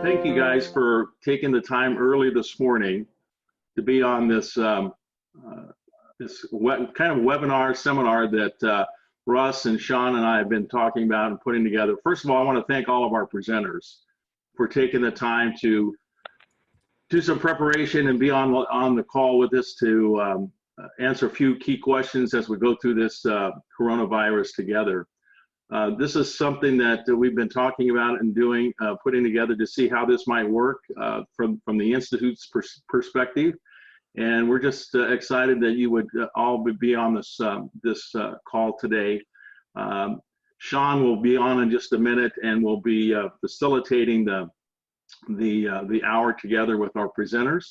thank you guys for taking the time early this morning to be on this kind of webinar seminar that Russ and Shawn and I have been talking about and putting together. First of all, I want to thank all of our presenters for taking the time to do some preparation and be on the call with us to answer a few key questions as we go through this coronavirus together. This is something that we've been talking about and doing, putting together to see how this might work from the Institute's perspective. And we're just excited that you would all be on this call today. Shawn will be on in just a minute and will be facilitating the hour together with our presenters.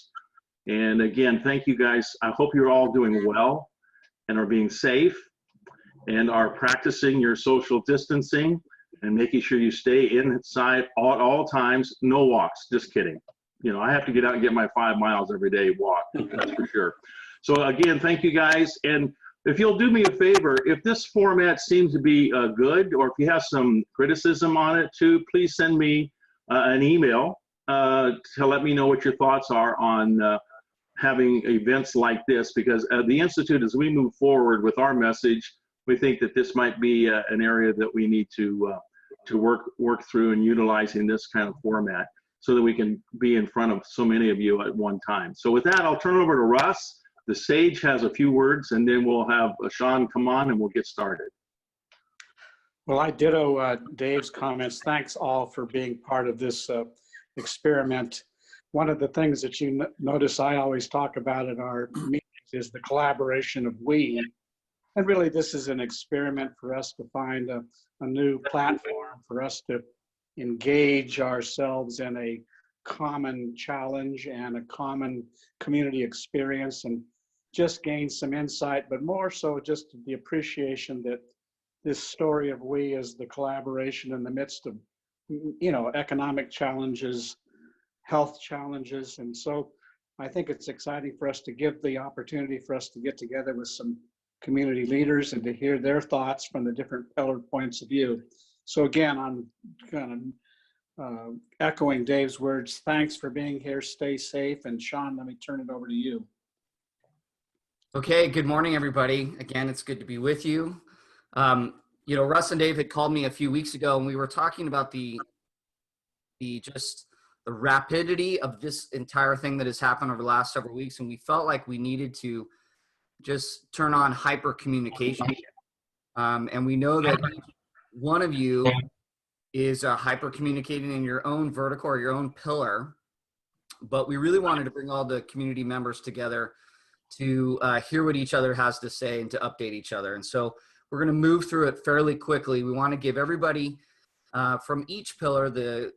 And again, thank you guys. I hope you're all doing well and are being safe and are practicing your social distancing and making sure you stay inside at all times. No walks, just kidding. You know, I have to get out and get my 5 miles every day walk, that's for sure. So again, thank you guys. And if you'll do me a favor, if this format seems to be good, or if you have some criticism on it too, please send me an email to let me know what your thoughts are on having events like this, because the Institute, as we move forward with our message, we think that this might be an area that we need to work through and utilizing this kind of format so that we can be in front of so many of you at one time. So with that, I'll turn it over to Russ. The sage has a few words, and then we'll have Shawn come on and we'll get started. Well, I ditto Dave's comments. Thanks all for being part of this experiment. One of the things that you notice I always talk about in our meetings is the collaboration of we. And really, this is an experiment for us to find a new platform for us to engage ourselves in a common challenge and a common community experience and just gain some insight, but more so just the appreciation that this story of we is the collaboration in the midst of, you know, economic challenges, health challenges. And so I think it's exciting for us to give the opportunity for us to get together with some community leaders and to hear their thoughts from the different pillar points of view. So again, I'm kind of echoing Dave's words. Thanks for being here. Stay safe. And Shawn, let me turn it over to you. Okay, good morning, everybody. Again, it's good to be with you. You know, Russ and Dave had called me a few weeks ago, and we were talking about the rapidity of this entire thing that has happened over the last several weeks, and we felt like we needed to just turn on hyper communication. And we know that each one of you is hyper communicating in your own vertical or your own pillar, but we really wanted to bring all the community members together to hear what each other has to say and to update each other. And so we're going to move through it fairly quickly. We want to give everybody from each pillar, the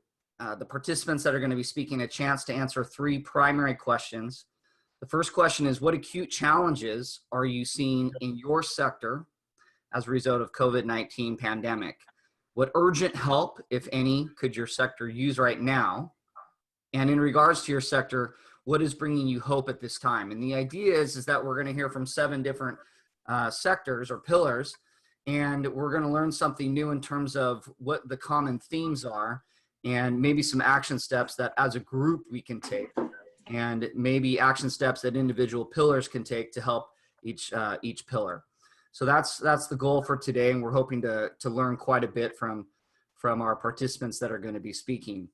participants that are going to be speaking, a chance to answer 3 primary questions. The first question is, what acute challenges are you seeing in your sector as a result of COVID-19 pandemic? What urgent help, if any, could your sector use right now? And in regards to your sector, what is bringing you hope at this time? And the idea is that we're going to hear from 7 different sectors or pillars, and we're going to learn something new in terms of what the common themes are and maybe some action steps that as a group we can take, and maybe action steps that individual pillars can take to help each pillar. So that's the goal for today, and we're hoping to learn quite a bit from our participants that are going to be speaking.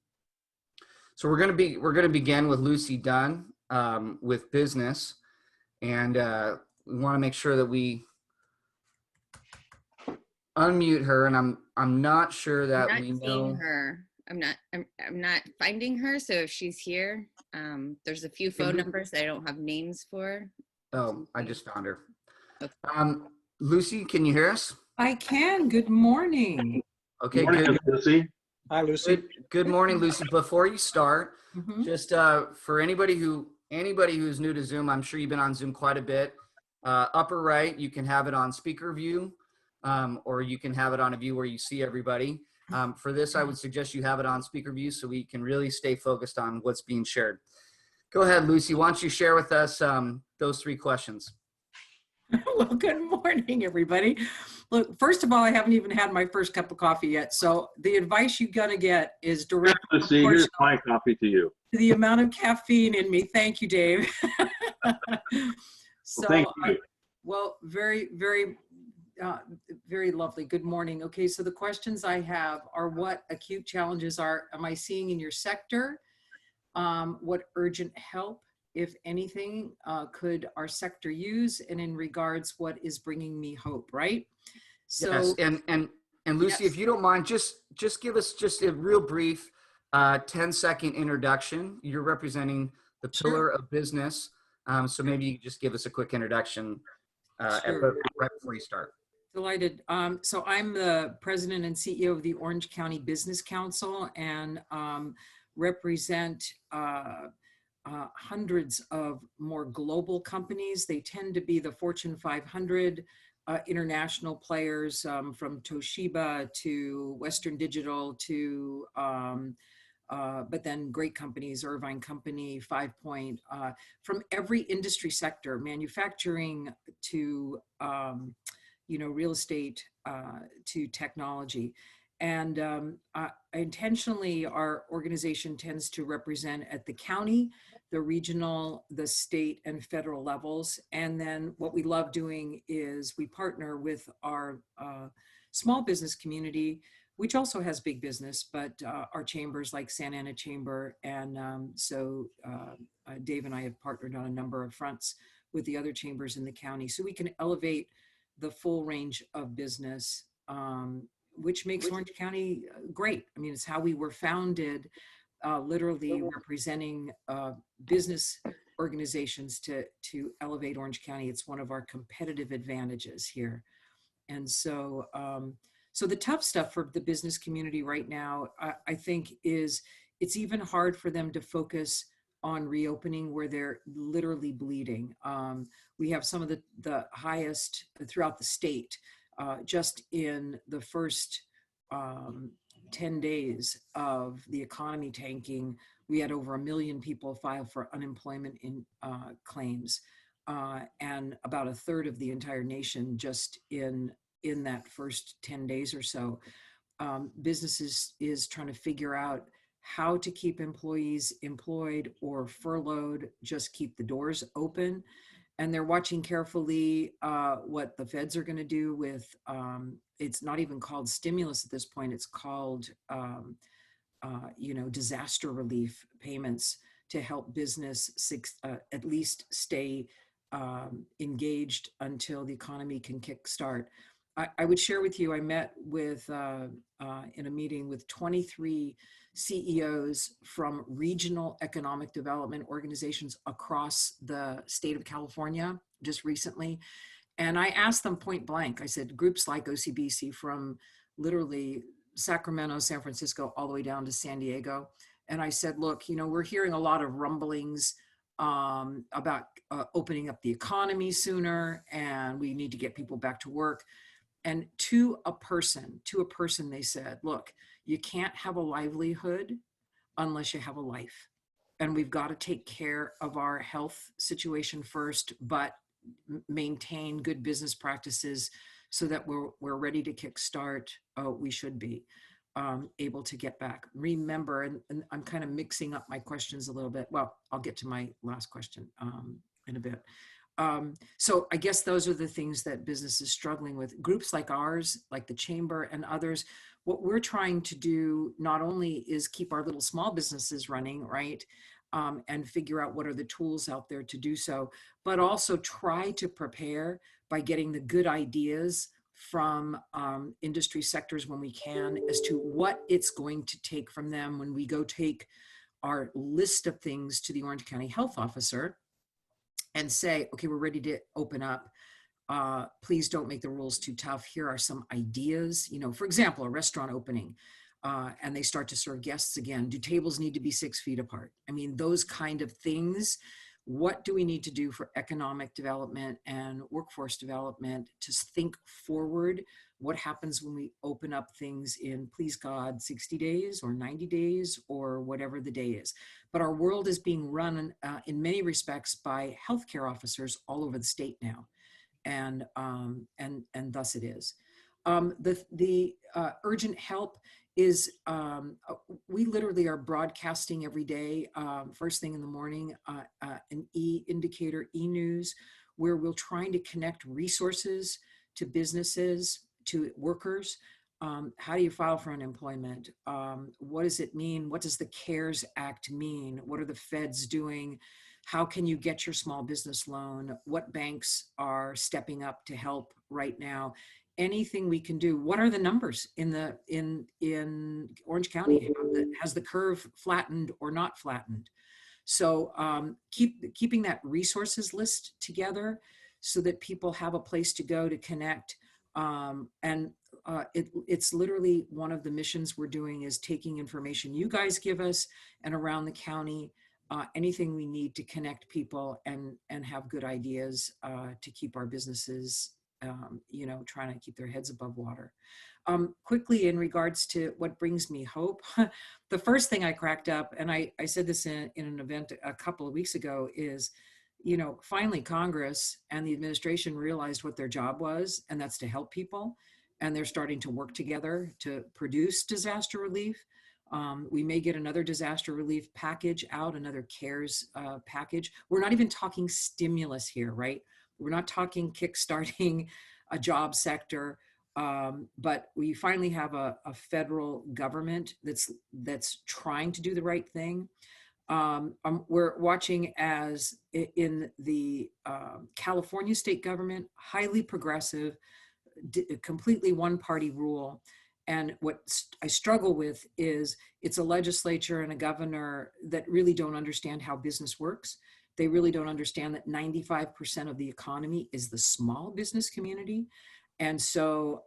So we're going to begin with Lucy Dunn with business, and we want to make sure that we unmute her. And I'm not sure that we know her. I'm not finding her. So if she's here, there's a few phone numbers that I don't have names for. Oh, I just found her. Okay. Lucy, can you hear us? I can. Good morning. Okay, Good morning, Lucy. Hi, Lucy. Good morning, Lucy. Before you start, just for anybody who's new to Zoom, I'm sure you've been on Zoom quite a bit. Upper right, you can have it on speaker view, or you can have it on a view where you see everybody. For this, I would suggest you have it on speaker view so we can really stay focused on what's being shared. Go ahead, Lucy. Why don't you share with us those 3 questions? Well, good morning, everybody. Look, first of all, I haven't even had my first cup of coffee yet. So the advice you're going to get is direct, Let's of see, course, here's my copy to you. to the amount of caffeine in me. Thank you, Dave. Well, thank you. Well, very, very, very lovely. Good morning. Okay, so the questions I have are: what acute challenges am I seeing in your sector? What urgent help, if anything, could our sector use? And in regards, what is bringing me hope, right? So, yes, and Lucy, yes. if you don't mind, just give us just a real brief 10-second introduction. You're representing the pillar of business, so maybe you just give us a quick introduction right before you start. Delighted. So I'm the president and CEO of the Orange County Business Council, and represent hundreds of more global companies. They tend to be the Fortune 500, international players, from Toshiba to Western Digital to, but then great companies, Irvine Company, 5 Point, from every industry sector, manufacturing to, real estate, to technology. And intentionally, our organization tends to represent at the county, the regional, the state, and federal levels. And then what we love doing is we partner with our small business community, which also has big business, but our chambers like Santa Ana Chamber. And so Dave and I have partnered on a number of fronts with the other chambers in the county, so we can elevate the full range of business, which makes Orange County great. I mean, it's how we were founded, literally representing business organizations to elevate Orange County. It's one of our competitive advantages here. And so, so the tough stuff for the business community right now, I think, is it's even hard for them to focus on reopening where they're literally bleeding. We have some of the highest throughout the state. Just in the first 10 days of the economy tanking, we had over 1 million people file for unemployment in claims, and about a third of the entire nation just in that first 10 days or so. Businesses is trying to figure out how to keep employees employed or furloughed, just keep the doors open. And they're watching carefully what the feds are going to do with, it's not even called stimulus at this point, it's called, disaster relief payments to help business at least stay engaged until the economy can kickstart. I would share with you, I met with, in a meeting with 23 CEOs from regional economic development organizations across the state of California just recently. And I asked them point blank, I said, groups like OCBC from literally Sacramento, San Francisco, all the way down to San Diego. And I said, look, we're hearing a lot of rumblings about opening up the economy sooner, and we need to get people back to work. And to a person, they said, look, you can't have a livelihood unless you have a life. And we've got to take care of our health situation first, but maintain good business practices so that we're ready to kickstart. We should be able to get back. Remember, and I'm kind of mixing up my questions a little bit. Well, I'll get to my last question in a bit. So I guess those are the things that business is struggling with. Groups like ours, like the Chamber and others, what we're trying to do not only is keep our little small businesses running, right, and figure out what are the tools out there to do so, but also try to prepare by getting the good ideas from industry sectors when we can as to what it's going to take from them when we go take our list of things to the Orange County Health Officer and say, okay, we're ready to open up. Please don't make the rules too tough. Here are some ideas. For example, a restaurant opening, and they start to serve guests again. Do tables need to be 6 feet apart? I mean, those kind of things. What do we need to do for economic development and workforce development to think forward? What happens when we open up things in, please God, 60 days or 90 days or whatever the day is? But our world is being run in many respects by healthcare officers all over the state now. And thus it is. The urgent help is, we literally are broadcasting every day, first thing in the morning, an e-indicator, e-news, where we're trying to connect resources to businesses, to workers. How do you file for unemployment? What does it mean? What does the CARES Act mean? What are the feds doing? How can you get your small business loan? What banks are stepping up to help right now? Anything we can do. What are the numbers in Orange County? Has the curve flattened or not flattened? So keeping that resources list together so that people have a place to go to connect. It's literally one of the missions we're doing is taking information you guys give us and around the county, anything we need to connect people and have good ideas to keep our businesses, trying to keep their heads above water. Quickly, in regards to what brings me hope, the first thing I cracked up, and I said this in an event a couple of weeks ago, is, finally Congress and the administration realized what their job was, and that's to help people. And they're starting to work together to produce disaster relief. We may get another disaster relief package out, another CARES package. We're not even talking stimulus here, right? We're not talking kickstarting a job sector, but we finally have a federal government that's trying to do the right thing. We're watching as in the California state government, highly progressive, completely one-party rule. And what I struggle with is it's a legislature and a governor that really don't understand how business works. They really don't understand that 95% of the economy is the small business community. And so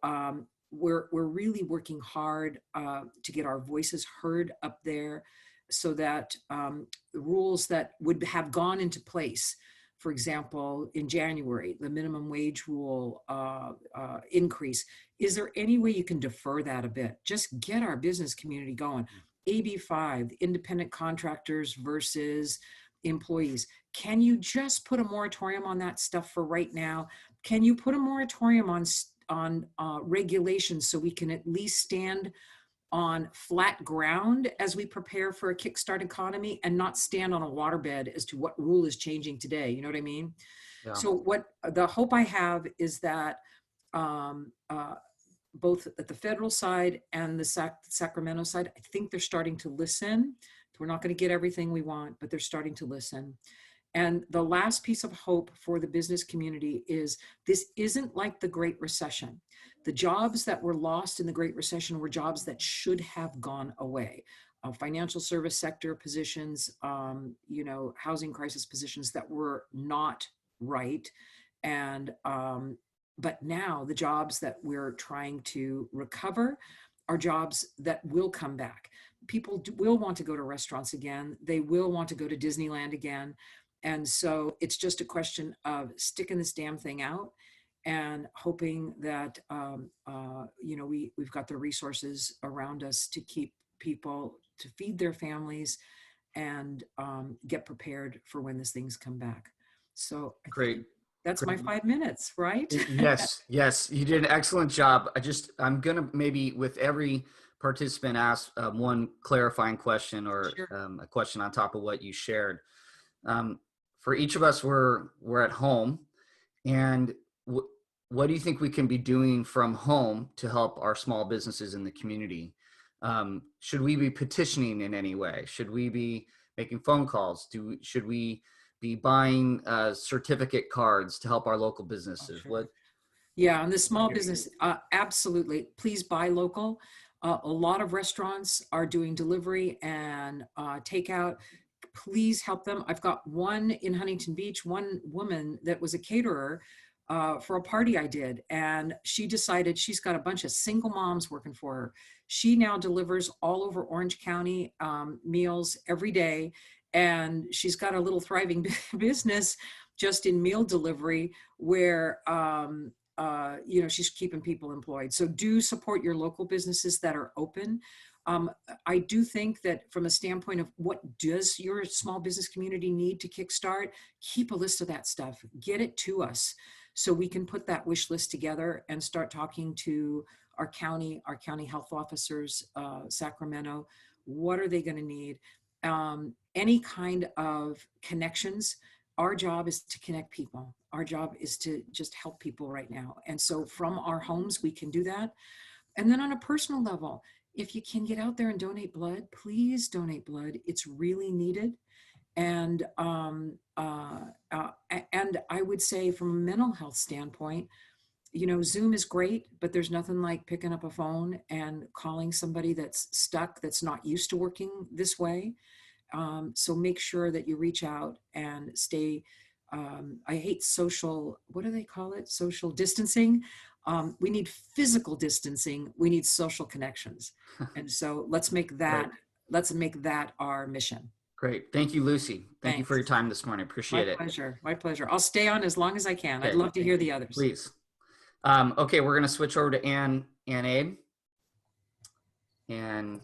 we're really working hard to get our voices heard up there so that the rules that would have gone into place, for example, in January, the minimum wage rule increase, is there any way you can defer that a bit? Just get our business community going. AB5, independent contractors versus employees. Can you just put a moratorium on that stuff for right now? Can you put a moratorium on regulations so we can at least stand on flat ground as we prepare for a kickstart economy and not stand on a waterbed as to what rule is changing today? You know what I mean? Yeah. So what the hope I have is that both at the federal side and the Sacramento side, I think they're starting to listen. We're not going to get everything we want, but they're starting to listen. And the last piece of hope for the business community is this isn't like the Great Recession. The jobs that were lost in the Great Recession were jobs that should have gone away. Financial service sector positions, housing crisis positions that were not right. And, but now the jobs that we're trying to recover are jobs that will come back. People will want to go to restaurants again. They will want to go to Disneyland again. And so it's just a question of sticking this damn thing out and hoping that, we've got the resources around us to keep people, to feed their families and get prepared for when these things come back. So Great. That's my 5 minutes, right? Yes, you did an excellent job. I'm gonna maybe with every participant ask one clarifying question or sure. A question on top of what you shared. For each of us, we're at home, and what do you think we can be doing from home to help our small businesses in the community? Should we be petitioning in any way? Should we be making phone calls? Should we be buying certificate cards to help our local businesses? Oh, sure. Yeah, on the small business, absolutely. Please buy local. A lot of restaurants are doing delivery and takeout. Please help them. I've got one in Huntington Beach, one woman that was a caterer for a party I did. And she decided she's got a bunch of single moms working for her. She now delivers all over Orange County meals every day. And she's got a little thriving business just in meal delivery where, she's keeping people employed. So do support your local businesses that are open. I do think that from a standpoint of what does your small business community need to kickstart, keep a list of that stuff, get it to us so we can put that wish list together and start talking to our county health officers, Sacramento. What are they going to need? Any kind of connections. Our job is to connect people. Our job is to just help people right now. And so from our homes, we can do that. And then on a personal level, if you can get out there and donate blood, please donate blood. It's really needed. And I would say from a mental health standpoint, you know, Zoom is great, but there's nothing like picking up a phone and calling somebody that's stuck, that's not used to working this way. So make sure that you reach out and stay. I hate social, what do they call it? Social distancing. We need physical distancing. We need social connections. And so let's make that, our mission. Great. Thank you, Lucy. Thank you for your Thanks. time this morning. Appreciate it. My pleasure. I'll stay on as long as I can. Okay. I'd love to hear the others. Please. Okay, we're going to switch over to Ann Abe. And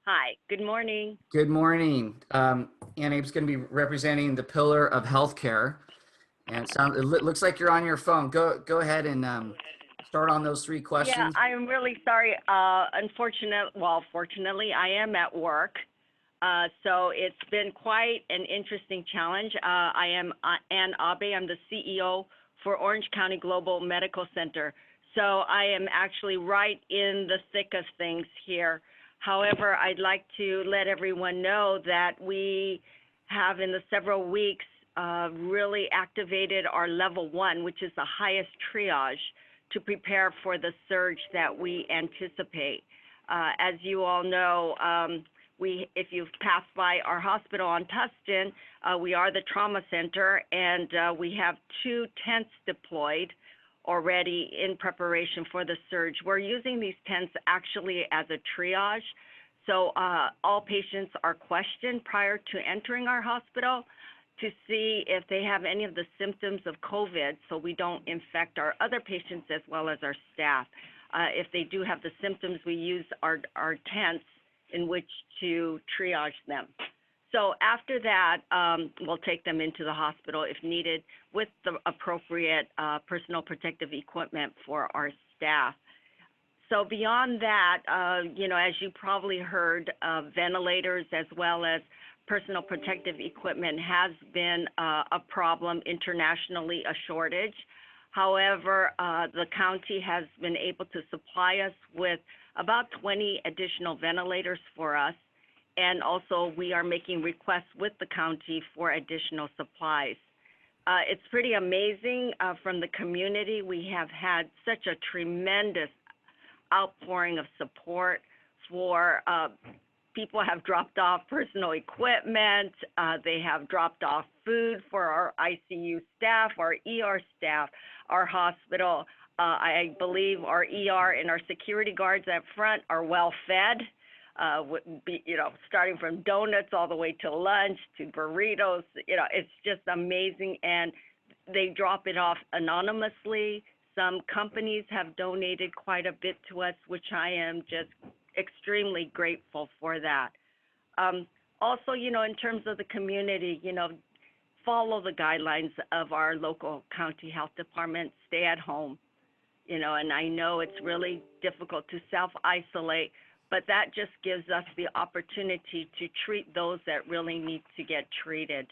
Hi, good morning. good morning. Ann Abe's going to be representing the pillar of healthcare. And it looks like you're on your phone. Go ahead and start on those 3 questions. Yeah, I'm really sorry. Fortunately, I am at work. So it's been quite an interesting challenge. I am Ann Abe. I'm the CEO for Orange County Global Medical Center. So I am actually right in the thick of things here. However, I'd like to let everyone know that we have in the several weeks really activated our level 1, which is the highest triage, to prepare for the surge that we anticipate. As you all know, if you've passed by our hospital on Tustin, we are the trauma center, and we have 2 tents deployed already in preparation for the surge. We're using these tents actually as a triage. So all patients are questioned prior to entering our hospital to see if they have any of the symptoms of COVID, so we don't infect our other patients as well as our staff. If they do have the symptoms, we use our tents in which to triage them. So after that, we'll take them into the hospital if needed with the appropriate personal protective equipment for our staff. So beyond that, as you probably heard, ventilators as well as personal protective equipment has been a problem internationally, a shortage. However, the county has been able to supply us with about 20 additional ventilators for us. And also we are making requests with the county for additional supplies. It's pretty amazing from the community. We have had such a tremendous outpouring of support for people have dropped off personal equipment. They have dropped off food for our ICU staff, our ER staff, our hospital. I believe our ER and our security guards up front are well fed. Starting from donuts all the way to lunch to burritos. It's just amazing, and they drop it off anonymously. Some companies have donated quite a bit to us, which I am just extremely grateful for that. Also, in terms of the community, follow the guidelines of our local county health department, stay at home, and I know it's really difficult to self-isolate, but that just gives us the opportunity to treat those that really need to get treated.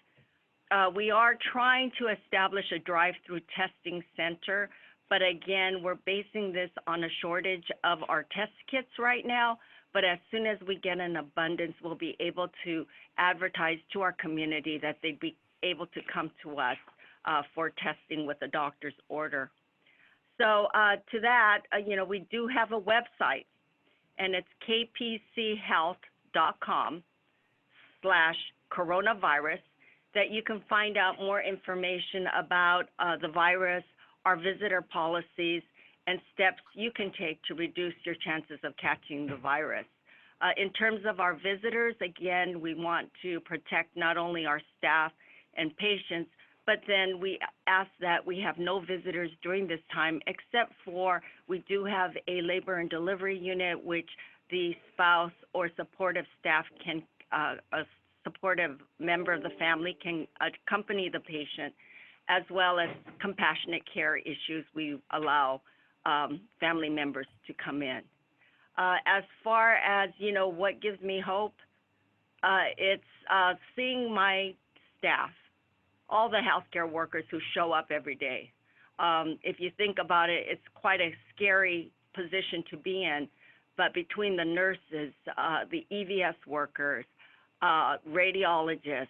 We are trying to establish a drive-through testing center, but again, we're basing this on a shortage of our test kits right now. But as soon as we get an abundance, we'll be able to advertise to our community that they'd be able to come to us for testing with a doctor's order. So to that, we do have a website, and it's kpchealth.com/coronavirus, that you can find out more information about the virus, our visitor policies, and steps you can take to reduce your chances of catching the virus. In terms of our visitors, again, we want to protect not only our staff and patients, but then we ask that we have no visitors during this time, except for we do have a labor and delivery unit, which the spouse or supportive staff can, a supportive member of the family can accompany the patient as well as compassionate care issues. We allow family members to come in. As far as, what gives me hope, it's seeing my staff, all the healthcare workers who show up every day. If you think about it, it's quite a scary position to be in, but between the nurses, the EVS workers, radiologists,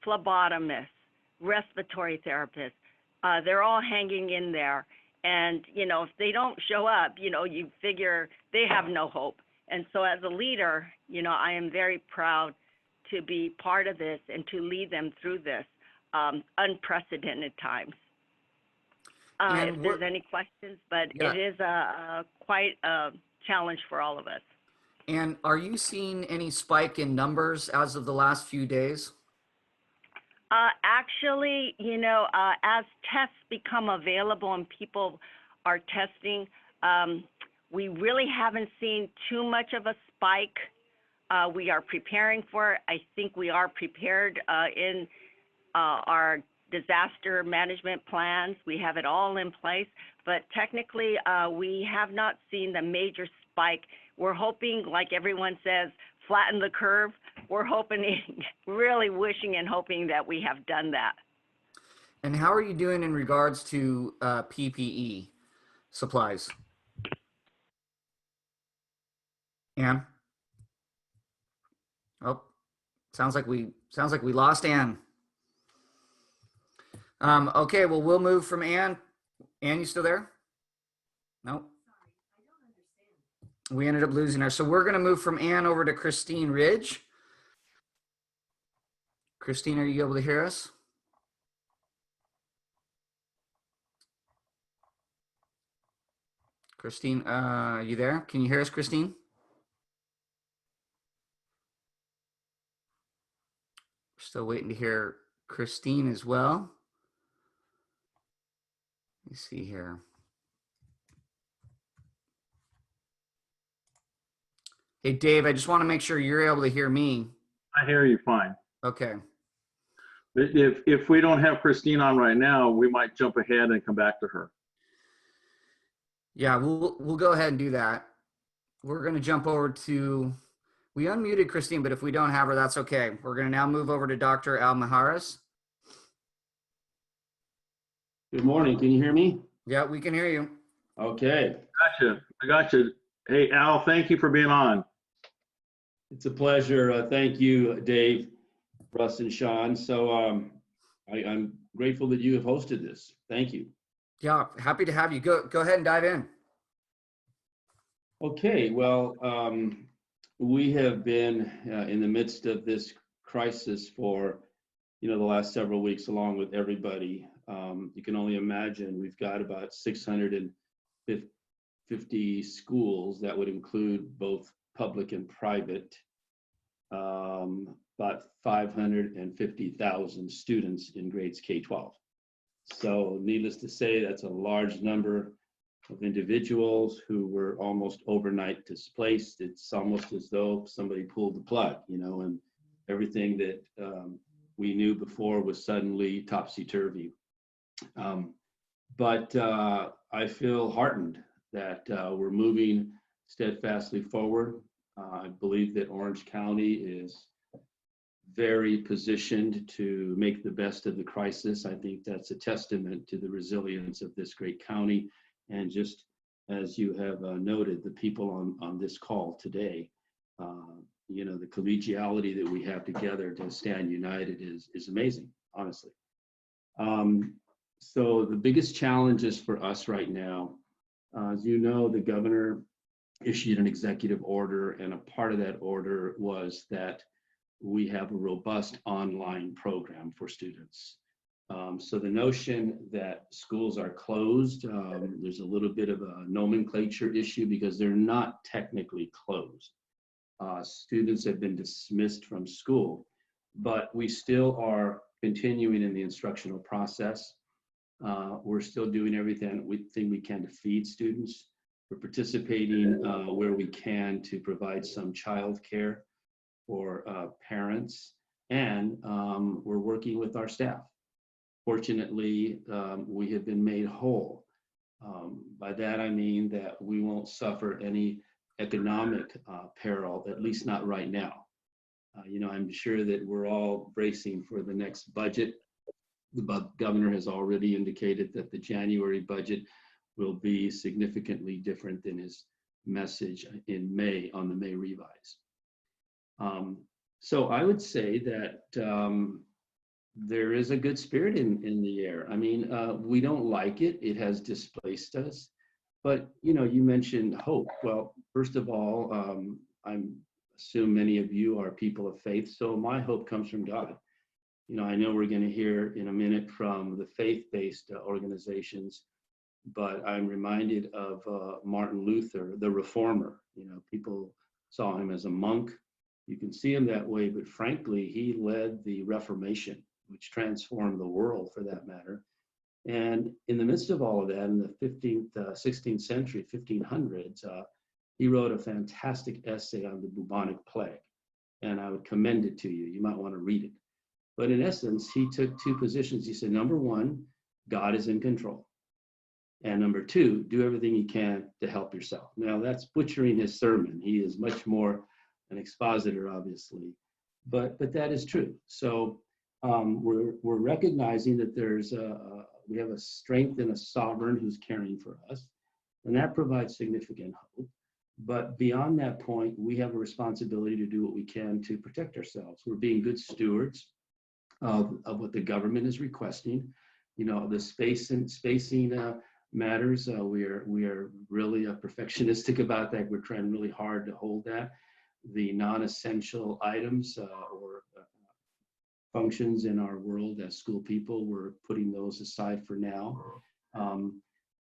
phlebotomists, respiratory therapists, they're all hanging in there. And, if they don't show up, you figure they have no hope. And so as a leader, I am very proud to be part of this and to lead them through this unprecedented times. If there's any questions, but Yeah. it is quite a challenge for all of us. And are you seeing any spike in numbers as of the last few days? Actually, as tests become available and people are testing, we really haven't seen too much of a spike. We are preparing for it. I think we are prepared in our disaster management plans. We have it all in place, but technically we have not seen the major spike. We're hoping, like everyone says, flatten the curve. We're hoping, really wishing and hoping that we have done that. And how are you doing in regards to PPE supplies? Ann? Oh, sounds like we lost Ann. Okay, well, we'll move from Ann. Ann, you still there? No. We ended up losing her. So we're going to move from Ann over to Kristine Ridge. Kristine, are you able to hear us? Kristine, are you there? Can you hear us, Kristine? We're still waiting to hear Kristine as well. Let me see here. Hey, Dave, I just want to make sure you're able to hear me. I hear you fine. Okay. If we don't have Kristine on right now, we might jump ahead and come back to her. Yeah, we'll go ahead and do that. We're going to jump over to, we unmuted Kristine, but if we don't have her, that's okay. We're going to now move over to Dr. Mijares. Good morning. Can you hear me? Yeah, we can hear you. Okay. Gotcha. I got you. Hey, Al, thank you for being on. It's a pleasure. Thank you, Dave, Russ, and Shawn. So I'm grateful that you have hosted this. Thank you. Yeah, happy to have you. Go ahead and dive in. Okay. Well, we have been in the midst of this crisis for, the last several weeks, along with everybody. You can only imagine we've got about 650 schools that would include both public and private, about 550,000 students in grades K-12. So needless to say, that's a large number of individuals who were almost overnight displaced. It's almost as though somebody pulled the plug, and everything that we knew before was suddenly topsy-turvy. But I feel heartened that we're moving steadfastly forward. I believe that Orange County is very positioned to make the best of the crisis. I think that's a testament to the resilience of this great county. And just as you have noted, the people on this call today, the collegiality that we have together to stand united is amazing, honestly. So the biggest challenges for us right now, as you know, the governor issued an executive order, and a part of that order was that we have a robust online program for students. So the notion that schools are closed, there's a little bit of a nomenclature issue because they're not technically closed. Students have been dismissed from school, but we still are continuing in the instructional process. We're still doing everything we can to feed students. We're participating where we can to provide some childcare for parents, and we're working with our staff. Fortunately, we have been made whole. By that, I mean that we won't suffer any economic peril, at least not right now. I'm sure that we're all bracing for the next budget. The governor has already indicated that the January budget will be significantly different than his message in May on the May revise. So I would say that there is a good spirit in the air. I mean, we don't like it. It has displaced us. But, you mentioned hope. Well, first of all, I assume many of you are people of faith. So my hope comes from God. I know we're going to hear in a minute from the faith-based organizations, but I'm reminded of Martin Luther, the reformer. People saw him as a monk. You can see him that way, but frankly, he led the Reformation, which transformed the world for that matter. And in the midst of all of that, in the 15th, 16th century, 1500s, he wrote a fantastic essay on the bubonic plague. And I would commend it to you. You might want to read it. But in essence, he took two positions. He said, number one, God is in control. And number two, do everything you can to help yourself. Now, that's butchering his sermon. He is much more an expositor, obviously, but that is true. So we're recognizing that we have a strength in a sovereign who's caring for us, and that provides significant hope. But beyond that point, we have a responsibility to do what we can to protect ourselves. We're being good stewards of what the government is requesting. The spacing matters. We are really perfectionistic about that. We're trying really hard to hold that. The non-essential items or functions in our world as school people, we're putting those aside for now.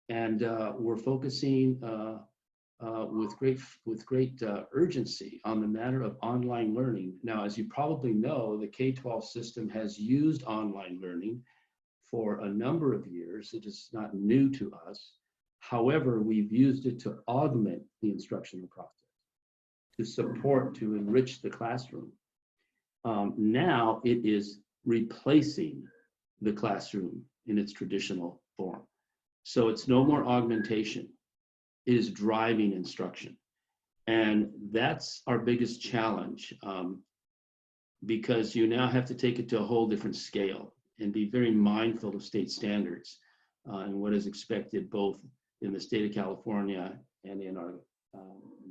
And we're focusing with great urgency on the matter of online learning. Now, as you probably know, the K-12 system has used online learning for a number of years. It is not new to us. However, we've used it to augment the instructional process, to support, to enrich the classroom. Now it is replacing the classroom in its traditional form. So it's no more augmentation. It is driving instruction. And that's our biggest challenge, because you now have to take it to a whole different scale and be very mindful of state standards and what is expected both in the state of California and in our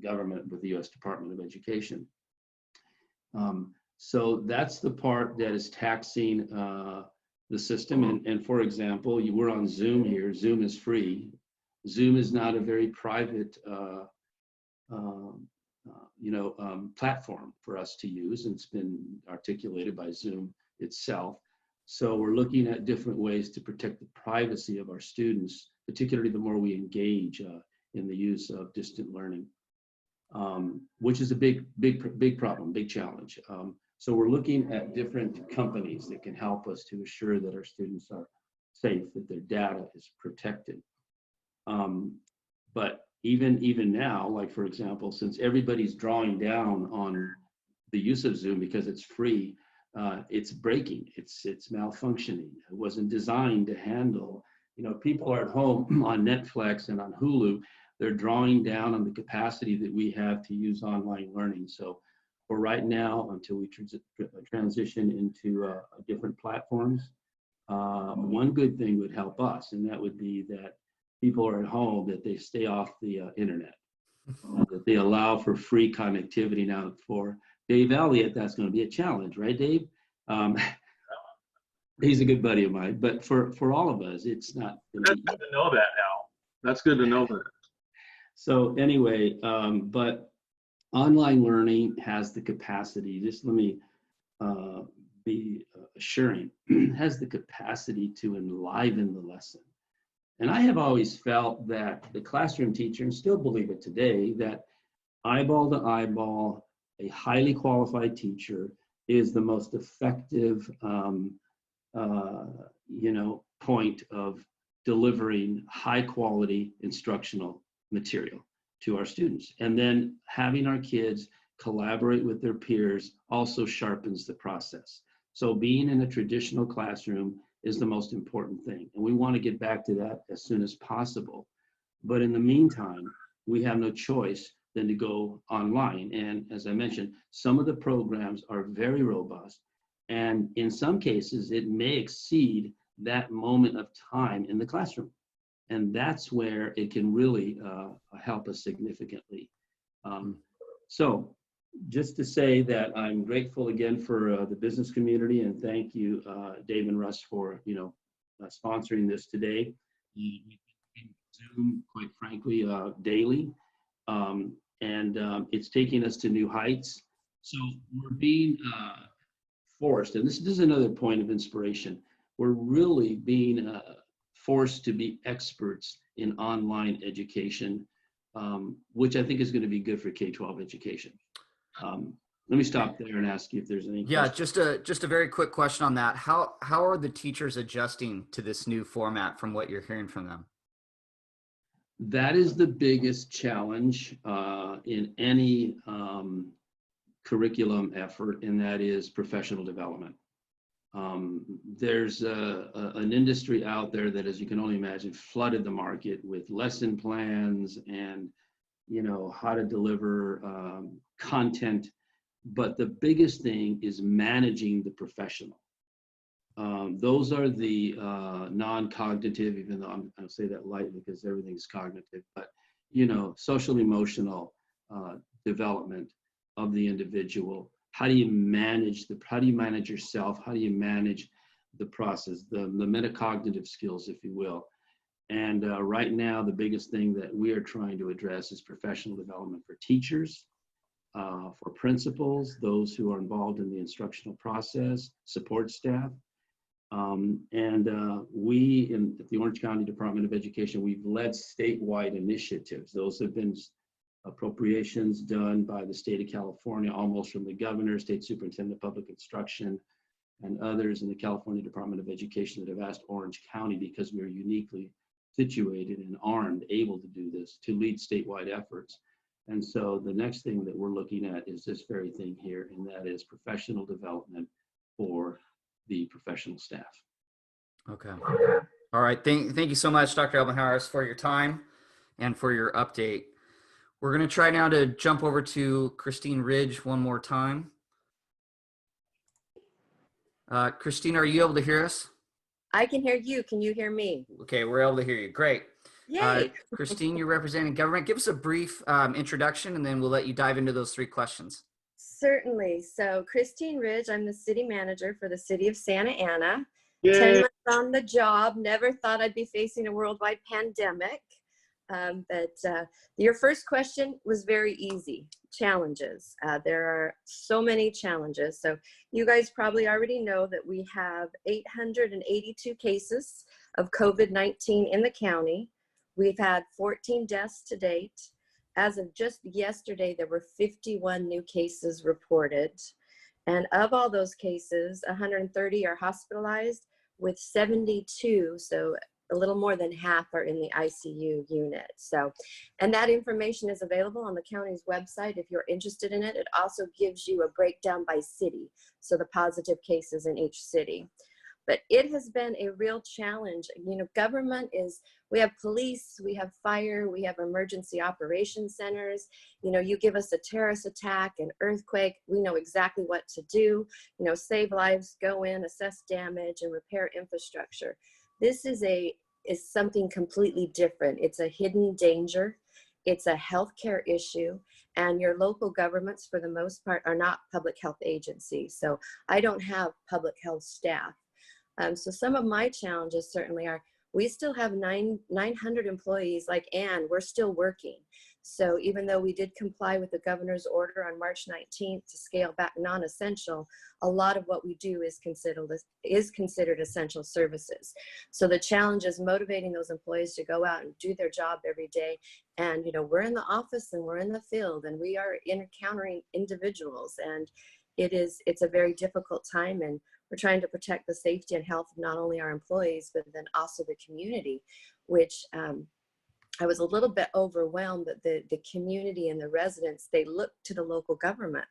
government with the U.S. Department of Education. So that's the part that is taxing the system. And for example, we're on Zoom here. Zoom is free. Zoom is not a very private platform for us to use. And it's been articulated by Zoom itself. So we're looking at different ways to protect the privacy of our students, particularly the more we engage in the use of distant learning, which is a big problem, big challenge. So we're looking at different companies that can help us to assure that our students are safe, that their data is protected. But even now, like for example, since everybody's drawing down on the use of Zoom because it's free, it's breaking, it's malfunctioning. It wasn't designed to handle, people are at home on Netflix and on Hulu, they're drawing down on the capacity that we have to use online learning. So for right now, until we transition into different platforms, one good thing would help us, and that would be that people are at home, that they stay off the internet, that they allow for free connectivity. Now for Dave Elliott, that's going to be a challenge, right, Dave? He's a good buddy of mine, but for all of us, it's not. That's good to know that, Al. That's good to know that. So anyway, but online learning has the capacity, just let me be assuring, has the capacity to enliven the lesson. And I have always felt that the classroom teacher, and still believe it today, that eyeball to eyeball, a highly qualified teacher is the most effective point of delivering high quality instructional material to our students. And then having our kids collaborate with their peers also sharpens the process. So being in a traditional classroom is the most important thing. And we want to get back to that as soon as possible. But in the meantime, we have no choice than to go online. And as I mentioned, some of the programs are very robust. And in some cases, it may exceed that moment of time in the classroom. And that's where it can really help us significantly. So just to say that I'm grateful again for the business community, and thank you, Dave and Russ, for sponsoring this today. We Zoom, quite frankly, daily, and it's taking us to new heights. So we're being forced, and this is another point of inspiration. We're really being forced to be experts in online education, which I think is going to be good for K-12 education. Let me stop there and ask you if there's any questions. Just a very quick question on that. How are the teachers adjusting to this new format from what you're hearing from them? That is the biggest challenge in any curriculum effort, and that is professional development. There's an industry out there that, as you can only imagine, flooded the market with lesson plans and how to deliver content. But the biggest thing is managing the professional. Those are the non-cognitive, even though I'll say that lightly because everything's cognitive, but social emotional development of the individual. How do you manage yourself? How do you manage the process, the metacognitive skills, if you will? And right now, the biggest thing that we are trying to address is professional development for teachers, for principals, those who are involved in the instructional process, support staff. We at the Orange County Department of Education, we've led statewide initiatives. Those have been appropriations done by the state of California, almost from the governor, state superintendent of public instruction, and others in the California Department of Education that have asked Orange County, because we are uniquely situated and armed, able to do this, to lead statewide efforts. And so the next thing that we're looking at is this very thing here, and that is professional development for the professional staff. Okay. All right. Thank you so much, Dr. Mijares, for your time and for your update. We're going to try now to jump over to Kristine Ridge one more time. Kristine, are you able to hear us? I can hear you. Can you hear me? Okay, we're able to hear you. Great. Yay. Kristine, you're representing government. Give us a brief introduction, and then we'll let you dive into those 3 questions. Certainly. So Kristine Ridge, I'm the city manager for the city of Santa Ana. Yay. 10 months on the job. Never thought I'd be facing a worldwide pandemic. But your first question was very easy. Challenges. There are so many challenges. So you guys probably already know that we have 882 cases of COVID-19 in the county. We've had 14 deaths to date. As of just yesterday, there were 51 new cases reported. And of all those cases, 130 are hospitalized, with 72, so a little more than half, are in the ICU unit. So, and that information is available on the county's website if you're interested in it. It also gives you a breakdown by city, so the positive cases in each city. But it has been a real challenge. Government is, we have police, we have fire, we have emergency operations centers. You give us a terrorist attack, an earthquake, we know exactly what to do. Save lives, go in, assess damage, and repair infrastructure. This is something completely different. It's a hidden danger. It's a healthcare issue, and your local governments, for the most part, are not public health agencies. So I don't have public health staff. So some of my challenges certainly are, we still have 900 employees like Ann, we're still working. So even though we did comply with the governor's order on March 19th to scale back non-essential, a lot of what we do is considered essential services. So the challenge is motivating those employees to go out and do their job every day. And we're in the office and we're in the field and we are encountering individuals, and it's a very difficult time, and we're trying to protect the safety and health of not only our employees, but then also the community, which I was a little bit overwhelmed that the community and the residents, they look to the local government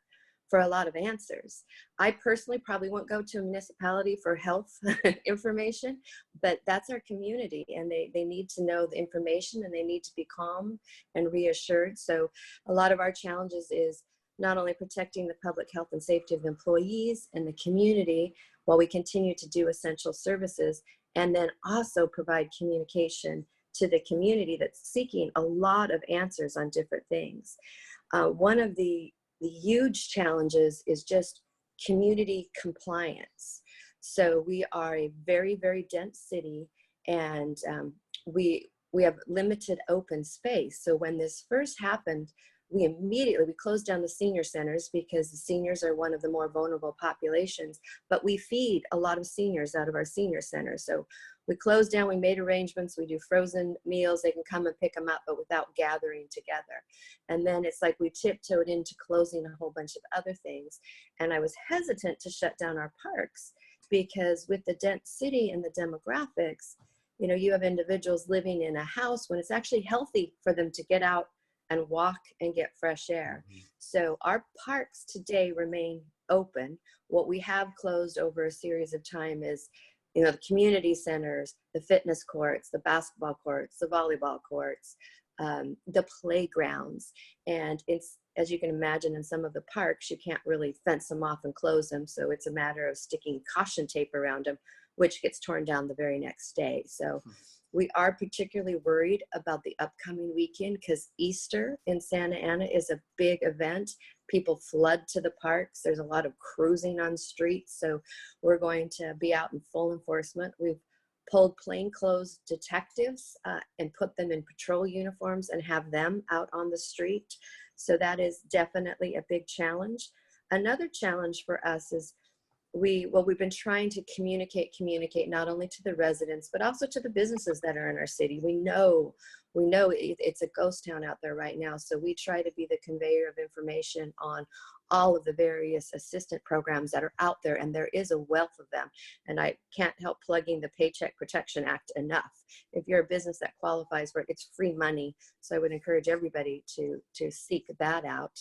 for a lot of answers. I personally probably won't go to a municipality for health information, but that's our community, and they need to know the information, and they need to be calm and reassured. So a lot of our challenges is not only protecting the public health and safety of the employees and the community while we continue to do essential services, and then also provide communication to the community that's seeking a lot of answers on different things. One of the huge challenges is just community compliance. So we are a very, very dense city, and we have limited open space. So when this first happened, we closed down the senior centers because the seniors are one of the more vulnerable populations, but we feed a lot of seniors out of our senior centers. So we closed down, we made arrangements, we do frozen meals, they can come and pick them up, but without gathering together. And then it's like we tiptoed into closing a whole bunch of other things. And I was hesitant to shut down our parks because with the dense city and the demographics, you know, you have individuals living in a house when it's actually healthy for them to get out and walk and get fresh air. So our parks today remain open. What we have closed over a series of time is, you know, the community centers, the fitness courts, the basketball courts, the volleyball courts, the playgrounds. And it's, as you can imagine, in some of the parks, you can't really fence them off and close them. So it's a matter of sticking caution tape around them, which gets torn down the very next day. So we are particularly worried about the upcoming weekend because Easter in Santa Ana is a big event. People flood to the parks. There's a lot of cruising on streets. So we're going to be out in full enforcement. We've pulled plainclothes detectives and put them in patrol uniforms and have them out on the street. So that is definitely a big challenge. Another challenge for us is we've been trying to communicate not only to the residents, but also to the businesses that are in our city. We know it's a ghost town out there right now. So we try to be the conveyor of information on all of the various assistant programs that are out there. And there is a wealth of them. And I can't help plugging the Paycheck Protection Act enough. If you're a business that qualifies for it, it's free money. So I would encourage everybody to seek that out.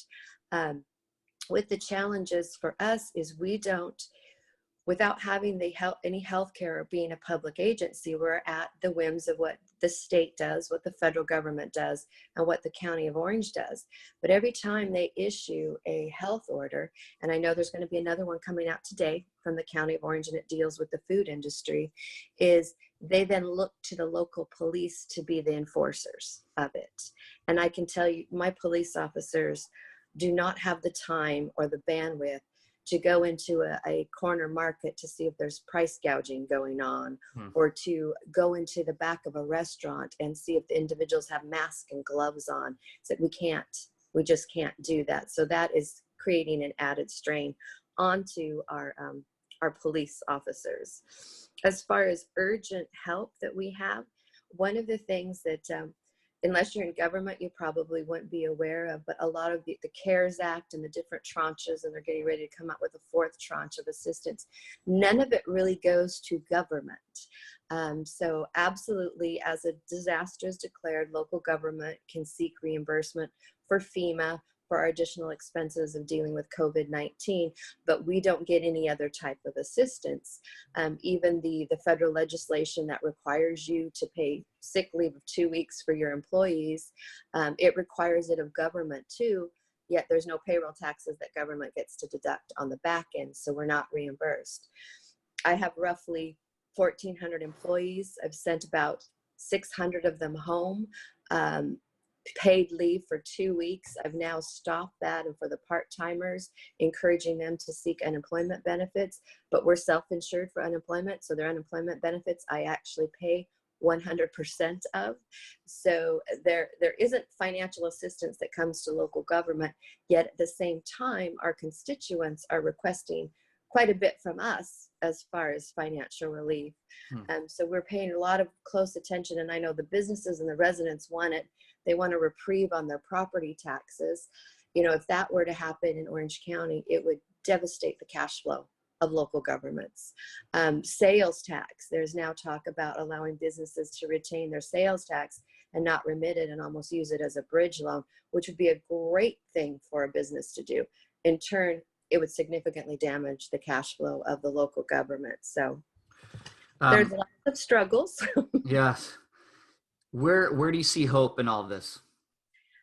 With the challenges for us is we don't, without having any healthcare or being a public agency, we're at the whims of what the state does, what the federal government does, and what the County of Orange does. But every time they issue a health order, and I know there's going to be another one coming out today from the County of Orange, and it deals with the food industry, is they then look to the local police to be the enforcers of it. And I can tell you, my police officers do not have the time or the bandwidth to go into a corner market to see if there's price gouging going on, or to go into the back of a restaurant and see if the individuals have masks and gloves on. So we just can't do that. So that is creating an added strain onto our police officers. As far as urgent help that we have, one of the things that unless you're in government, you probably wouldn't be aware of, but a lot of the CARES Act and the different tranches, and they're getting ready to come out with a fourth tranche of assistance, none of it really goes to government. So absolutely, as a disaster is declared, local government can seek reimbursement for FEMA for our additional expenses of dealing with COVID-19, but we don't get any other type of assistance. Even the federal legislation that requires you to pay sick leave of 2 weeks for your employees, it requires it of government too, yet there's no payroll taxes that government gets to deduct on the back end, so we're not reimbursed. I have roughly 1,400 employees. I've sent about 600 of them home. Paid leave for 2 weeks. I've now stopped that, and for the part-timers, encouraging them to seek unemployment benefits, but we're self-insured for unemployment, so their unemployment benefits I actually pay 100% of. So there isn't financial assistance that comes to local government, yet at the same time our constituents are requesting quite a bit from us as far as financial relief. So we're paying a lot of close attention, and I know the businesses and the residents want it. They want a reprieve on their property taxes. You know, if that were to happen in Orange County, it would devastate the cash flow of local governments. Sales tax, there's now talk about allowing businesses to retain their sales tax and not remit it and almost use it as a bridge loan, which would be a great thing for a business to do. In turn, it would significantly damage the cash flow of the local government. So Um, there's lots of struggles. yes. Where do you see hope in all this?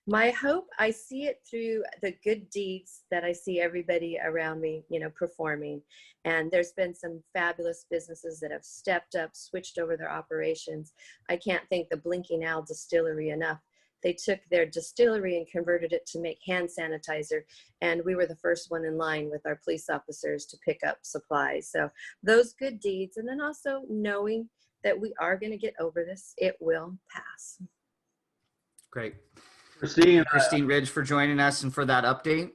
My hope, I see it through the good deeds that I see everybody around me, performing. And there's been some fabulous businesses that have stepped up, switched over their operations. I can't thank the Blinking Owl Distillery enough. They took their distillery and converted it to make hand sanitizer. And we were the first one in line with our police officers to pick up supplies. So those good deeds. And then also knowing that we are going to get over this. It will pass. Great. Kristine, Kristine Ridge for joining us and for that update.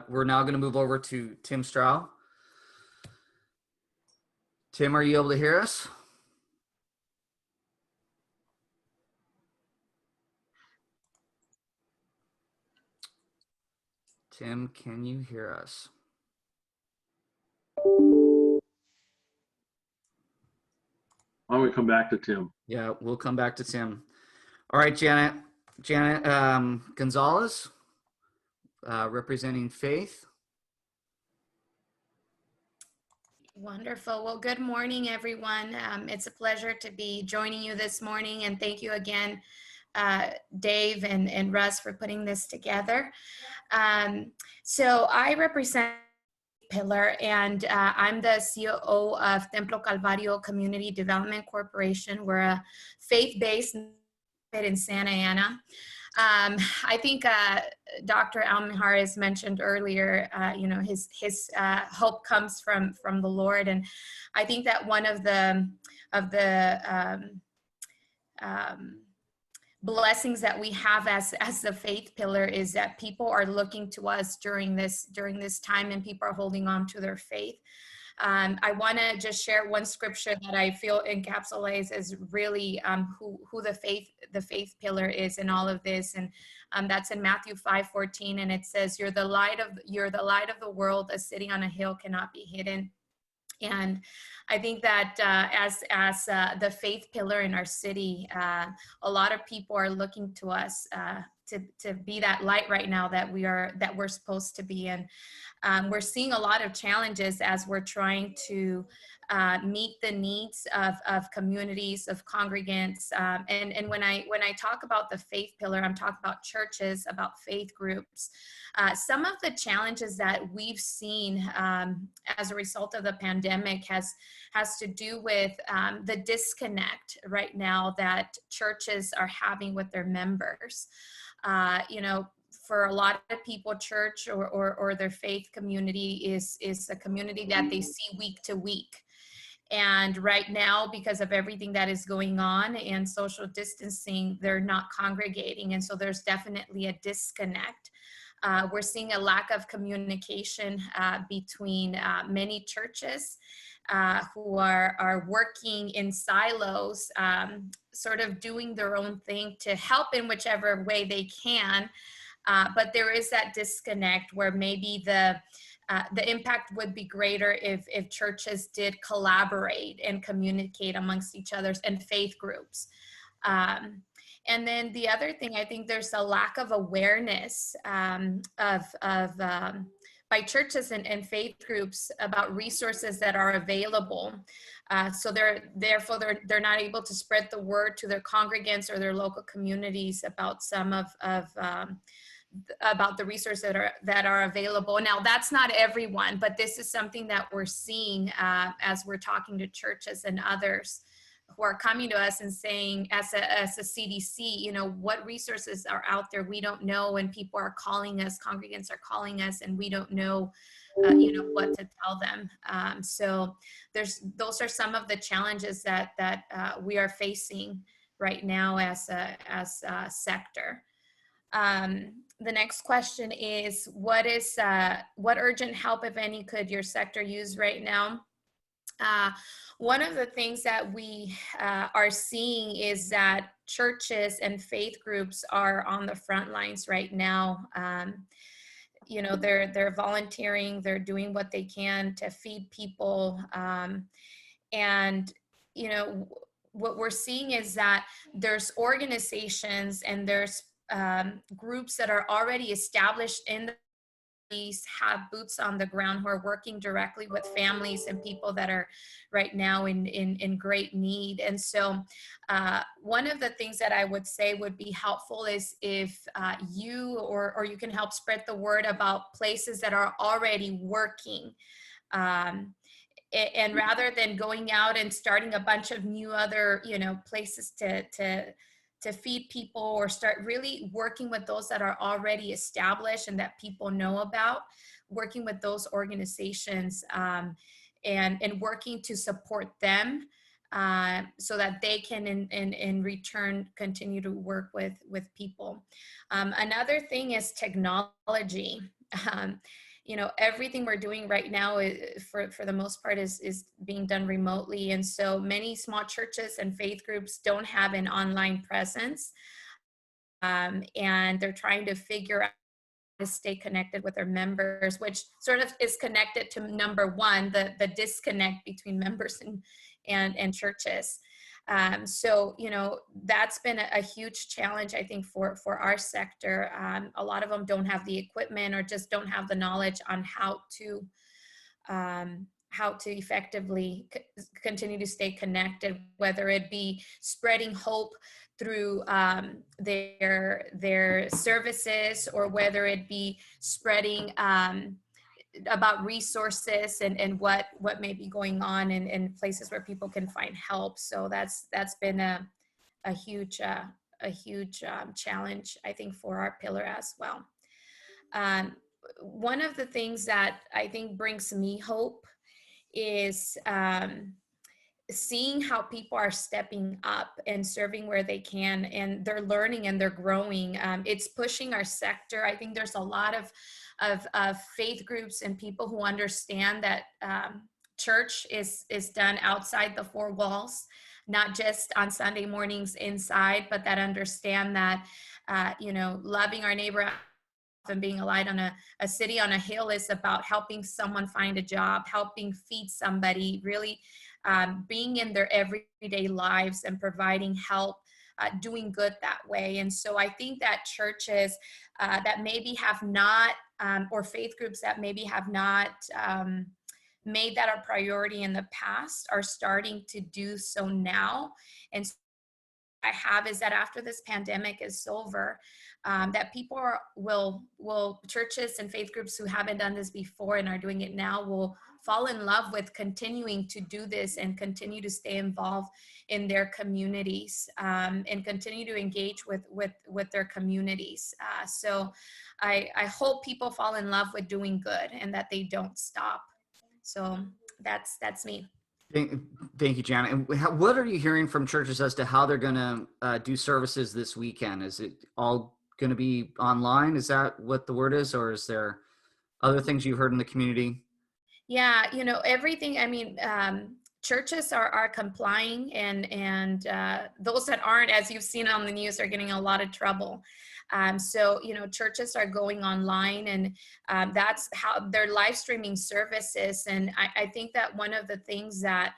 We're now going to move over to Tim Stroud. Tim, are you able to hear us? Tim, can you hear us? why don't we come back to Tim? Yeah, we'll come back to Tim. All right, Janet Gonzales, representing Faith. Wonderful. Well, good morning, everyone. It's a pleasure to be joining you this morning, and thank you again, Dave and Russ, for putting this together. So I represent Pillar, and I'm the COO of Templo Calvario Community Development Corporation. We're a faith-based in Santa Ana. I think Dr. Mijares mentioned earlier, his hope comes from the Lord, and I think that one of the blessings that we have as the faith pillar is that people are looking to us during this time, and people are holding on to their faith. I want to just share one scripture that I feel encapsulates as really who the faith pillar is in all of this, and that's in Matthew 5:14, and it says, "You're the light of the world. A city on a hill cannot be hidden." And I think that as the faith pillar in our city, a lot of people are looking to us to be that light right now that we're supposed to be. And we're seeing a lot of challenges as we're trying to meet the needs of communities, of congregants. And when I talk about the faith pillar, I'm talking about churches, about faith groups. Some of the challenges that we've seen as a result of the pandemic has to do with the disconnect right now that churches are having with their members. For a lot of people, church or their faith community is a community that they see week to week. And right now, because of everything that is going on and social distancing, they're not congregating. And so there's definitely a disconnect. We're seeing a lack of communication between many churches who are working in silos, sort of doing their own thing to help in whichever way they can. But there is that disconnect where maybe the impact would be greater if churches did collaborate and communicate amongst each other and faith groups. And then the other thing, I think there's a lack of awareness by churches and faith groups about resources that are available. So they're not able to spread the word to their congregants or their local communities about some about the resources that are available. Now, that's not everyone, but this is something that we're seeing as we're talking to churches and others who are coming to us and saying, as a CDC, what resources are out there? We don't know, and people are calling us, congregants are calling us, and we don't know, what to tell them. So those are some of the challenges that we are facing right now as a sector. The next question is, what urgent help, if any, could your sector use right now? One of the things that we are seeing is that churches and faith groups are on the front lines right now. They're volunteering, they're doing what they can to feed people. And what we're seeing is that there's organizations and there's groups that are already established in have boots on the ground who are working directly with families and people that are right now in great need. And so one of the things that I would say would be helpful is if you or you can help spread the word about places that are already working. And rather than going out and starting a bunch of new other, places to feed people, or start really working with those that are already established and that people know about, working with those organizations and working to support them so that they can in return continue to work with people. Another thing is technology. Everything we're doing right now for the most part is being done remotely. And so many small churches and faith groups don't have an online presence. And they're trying to figure out how to stay connected with their members, which sort of is connected to number one, the disconnect between members and churches. So, that's been a huge challenge, I think, for our sector. A lot of them don't have the equipment or just don't have the knowledge on how to effectively continue to stay connected, whether it be spreading hope through their services, or whether it be spreading about resources and what may be going on in places where people can find help. So that's been a huge challenge, I think, for our pillar as well. One of the things that I think brings me hope is seeing how people are stepping up and serving where they can, and they're learning and they're growing. It's pushing our sector. I think there's a lot of faith groups and people who understand that church is done outside the four walls, not just on Sunday mornings inside, but that understand that, loving our neighbor and being a light on a city on a hill is about helping someone find a job, helping feed somebody, really being in their everyday lives and providing help, doing good that way. And so I think that churches that maybe have not, or faith groups that maybe have not made that a priority in the past are starting to do so now. And I have is that after this pandemic is over, that people will churches and faith groups who haven't done this before and are doing it now will fall in love with continuing to do this and continue to stay involved in their communities and continue to engage with their communities. So I hope people fall in love with doing good and that they don't stop. So that's me. Thank you, Janet. And what are you hearing from churches as to how they're going to do services this weekend? Is it all going to be online? Is that what the word is? Or is there other things you've heard in the community? Yeah, everything. I mean, churches are complying, and those that aren't, as you've seen on the news, are getting a lot of trouble. So, churches are going online, and that's how they're live streaming services. And I think that one of the things that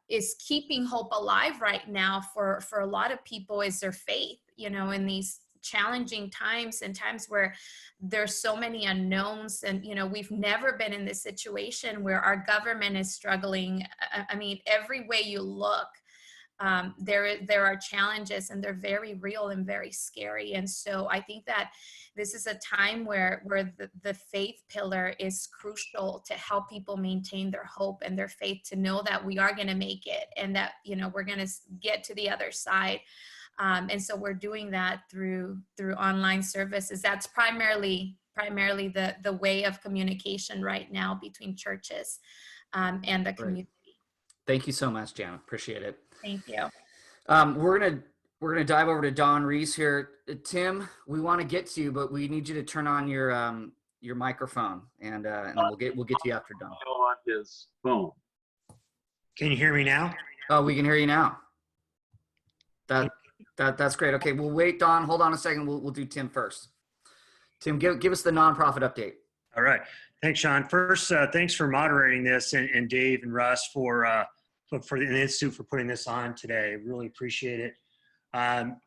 is keeping hope alive right now for a lot of people is their faith, in these challenging times and times where there's so many unknowns. And, we've never been in this situation where our government is struggling. I mean, every way you look, there are challenges, and they're very real and very scary. And so I think that this is a time where the faith pillar is crucial to help people maintain their hope and their faith, to know that we are going to make it, and that, we're going to get to the other side. And so we're doing that through online services. That's primarily the way of communication right now between churches and the community. Thank you so much, Janet. Appreciate it. Thank you. We're gonna dive over to Don Reese here. Tim, we want to get to you, but we need you to turn on your microphone, and we'll get to you after Don. On his phone. Can you hear me now? Oh, we can hear you now. That's great. Okay, we'll wait, Don. Hold on a second. We'll do Tim first. Tim, give us the nonprofit update. All right. Thanks, Shawn. First, thanks for moderating this, and Dave and Russ for the Institute for putting this on today. Really appreciate it.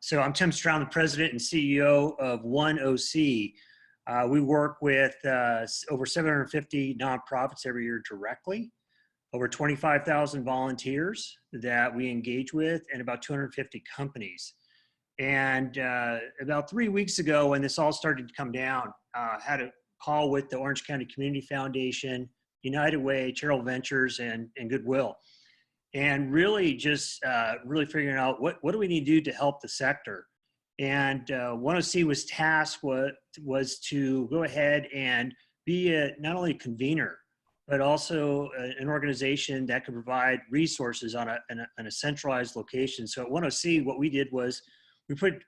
So I'm Tim Stroud, the president and CEO of 1OC. We work with over 750 nonprofits every year directly, over 25,000 volunteers that we engage with, and about 250 companies. And about 3 weeks ago, when this all started to come down, had a call with the Orange County Community Foundation, United Way, Charitable Ventures, and Goodwill. And really just really figuring out what do we need to do to help the sector. And 1OC was tasked was to go ahead and be not only a convener, but also an organization that could provide resources on a centralized location. So at 1OC, what we did was we put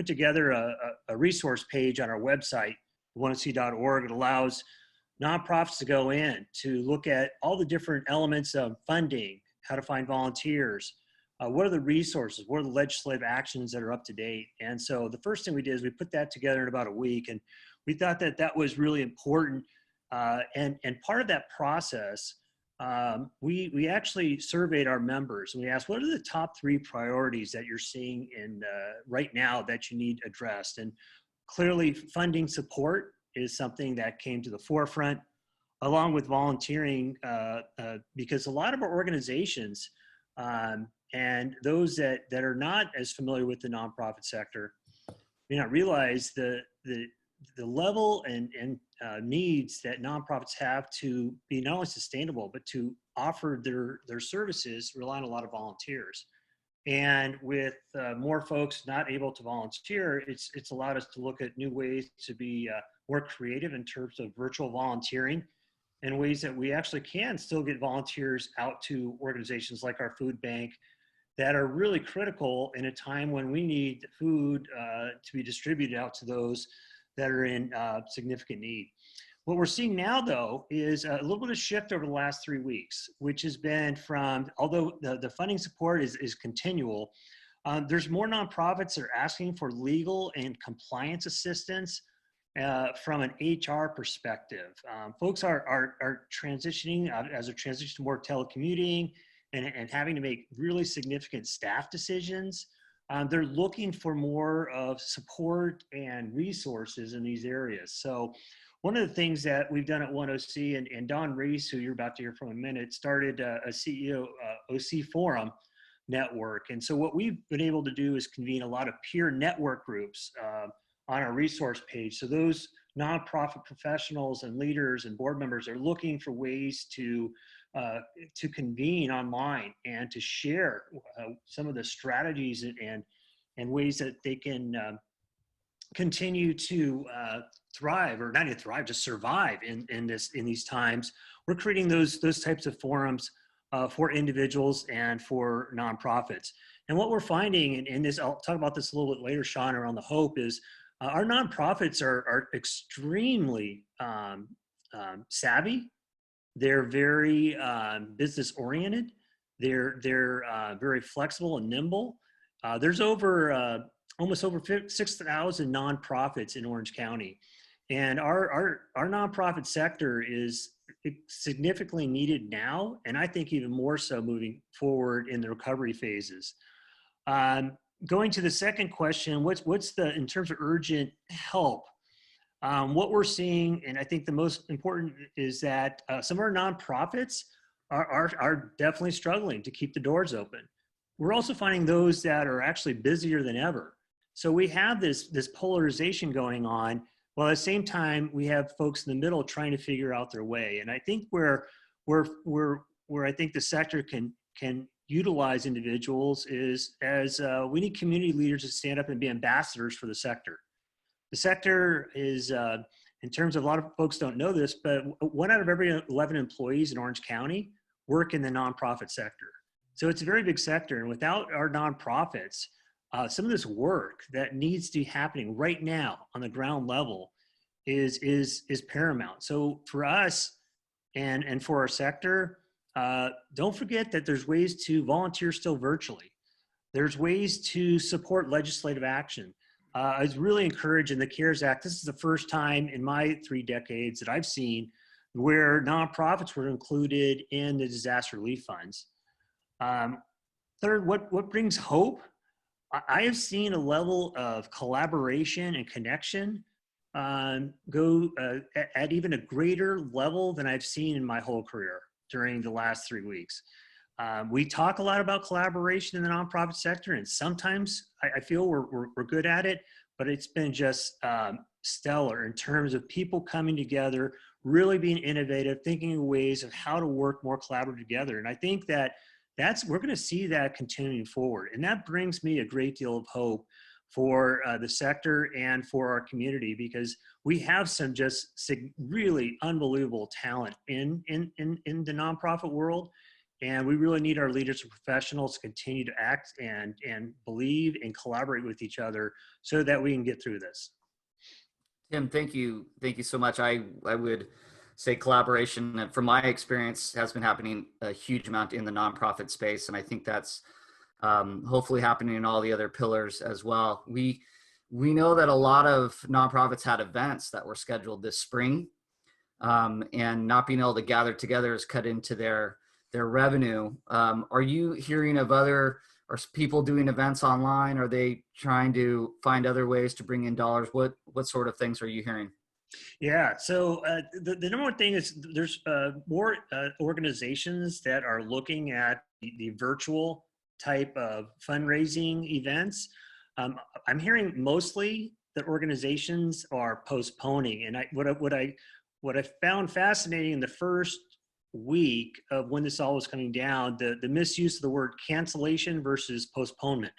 together a resource page on our website, 1OC.org. It allows nonprofits to go in to look at all the different elements of funding, how to find volunteers, what are the resources, what are the legislative actions that are up to date. And so the first thing we did is we put that together in about a week, and we thought that that was really important. And part of that process, we actually surveyed our members, and we asked, what are the top 3 priorities that you're seeing in right now that you need addressed? And clearly funding support is something that came to the forefront, along with volunteering, because a lot of our organizations and those that are not as familiar with the nonprofit sector may not realize the level and needs that nonprofits have to be not only sustainable, but to offer their services rely on a lot of volunteers. And with more folks not able to volunteer, it's allowed us to look at new ways to be more creative in terms of virtual volunteering, and ways that we actually can still get volunteers out to organizations like our food bank that are really critical in a time when we need food to be distributed out to those that are in significant need. What we're seeing now, though, is a little bit of shift over the last 3 weeks, which has been from, although the funding support is continual, there's more nonprofits that are asking for legal and compliance assistance from an HR perspective. Folks are transitioning as a transition to more telecommuting and having to make really significant staff decisions. They're looking for more of support and resources in these areas. So one of the things that we've done at 1OC, and Don Reese, who you're about to hear from in a minute, started a CEO OC forum network. And so what we've been able to do is convene a lot of peer network groups on our resource page. So those nonprofit professionals and leaders and board members are looking for ways to convene online and to share some of the strategies and ways that they can continue to thrive, or not even thrive, just survive in these times. We're creating those types of forums for individuals and for nonprofits. And what we're finding, and this, I'll talk about this a little bit later, Shawn, around the hope, is our nonprofits are extremely savvy. They're very business oriented. They're very flexible and nimble. There's almost over 6,000 nonprofits in Orange County, and our nonprofit sector is significantly needed now, and I think even more so moving forward in the recovery phases. Going to the second question, what's the, in terms of urgent help? What we're seeing, and I think the most important, is that some of our nonprofits are definitely struggling to keep the doors open. We're also finding those that are actually busier than ever. So we have this polarization going on, while at the same time we have folks in the middle trying to figure out their way. And I think where I think the sector can utilize individuals is as we need community leaders to stand up and be ambassadors for the sector. The sector is, in terms of, a lot of folks don't know this, but 1 out of every 11 employees in Orange County work in the nonprofit sector. So it's a very big sector, and without our nonprofits, some of this work that needs to be happening right now on the ground level is paramount. So for us and for our sector, don't forget that there's ways to volunteer still virtually. There's ways to support legislative action. I was really encouraged in the CARES Act. This is the first time in my 3 decades that I've seen where nonprofits were included in the disaster relief funds. Third, what brings hope? I have seen a level of collaboration and connection go at even a greater level than I've seen in my whole career during the last 3 weeks. We talk a lot about collaboration in the nonprofit sector, and sometimes I feel we're good at it, but it's been just stellar in terms of people coming together, really being innovative, thinking of ways of how to work more collaboratively together. And I think that we're going to see that continuing forward. And that brings me a great deal of hope for the sector and for our community, because we have some just really unbelievable talent in the nonprofit world. And we really need our leaders and professionals to continue to act and believe and collaborate with each other so that we can get through this. Tim, thank you. Thank you so much. I would say collaboration, from my experience, has been happening a huge amount in the nonprofit space. And I think that's hopefully happening in all the other pillars as well. We know that a lot of nonprofits had events that were scheduled this spring, and not being able to gather together has cut into their revenue. Are you hearing of are people doing events online? Are they trying to find other ways to bring in dollars? What sort of things are you hearing? Yeah, so the number one thing is there's more organizations that are looking at the virtual type of fundraising events. I'm hearing mostly that organizations are postponing. And what I found fascinating in the first week of when this all was coming down, the misuse of the word cancellation versus postponement.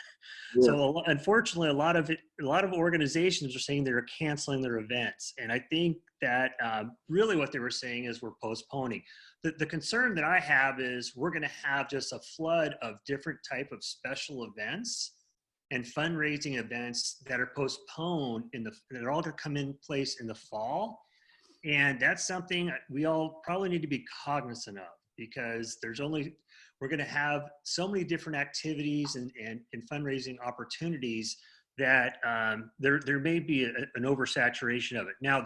Yeah. So unfortunately, a lot of organizations are saying they're canceling their events. And I think that really what they were saying is we're postponing. The concern that I have is we're going to have just a flood of different type of special events and fundraising events that are postponed they're all going to come in place in the fall. And that's something we all probably need to be cognizant of, because we're going to have so many different activities and fundraising opportunities that there may be an oversaturation of it. Now,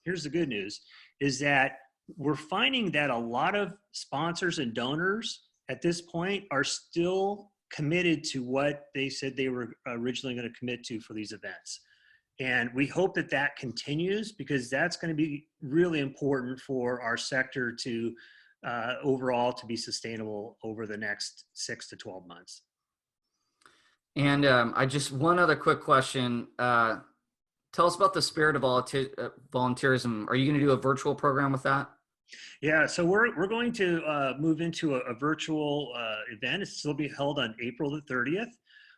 here's the good news, is that we're finding that a lot of sponsors and donors at this point are still committed to what they said they were originally going to commit to for these events. And we hope that continues, because that's going to be really important for our sector to overall to be sustainable over the next 6 to 12 months. And one other quick question. Tell us about the spirit of volunteerism. Are you going to do a virtual program with that? Yeah, so we're going to move into a virtual event. It's still be held on April the 30th.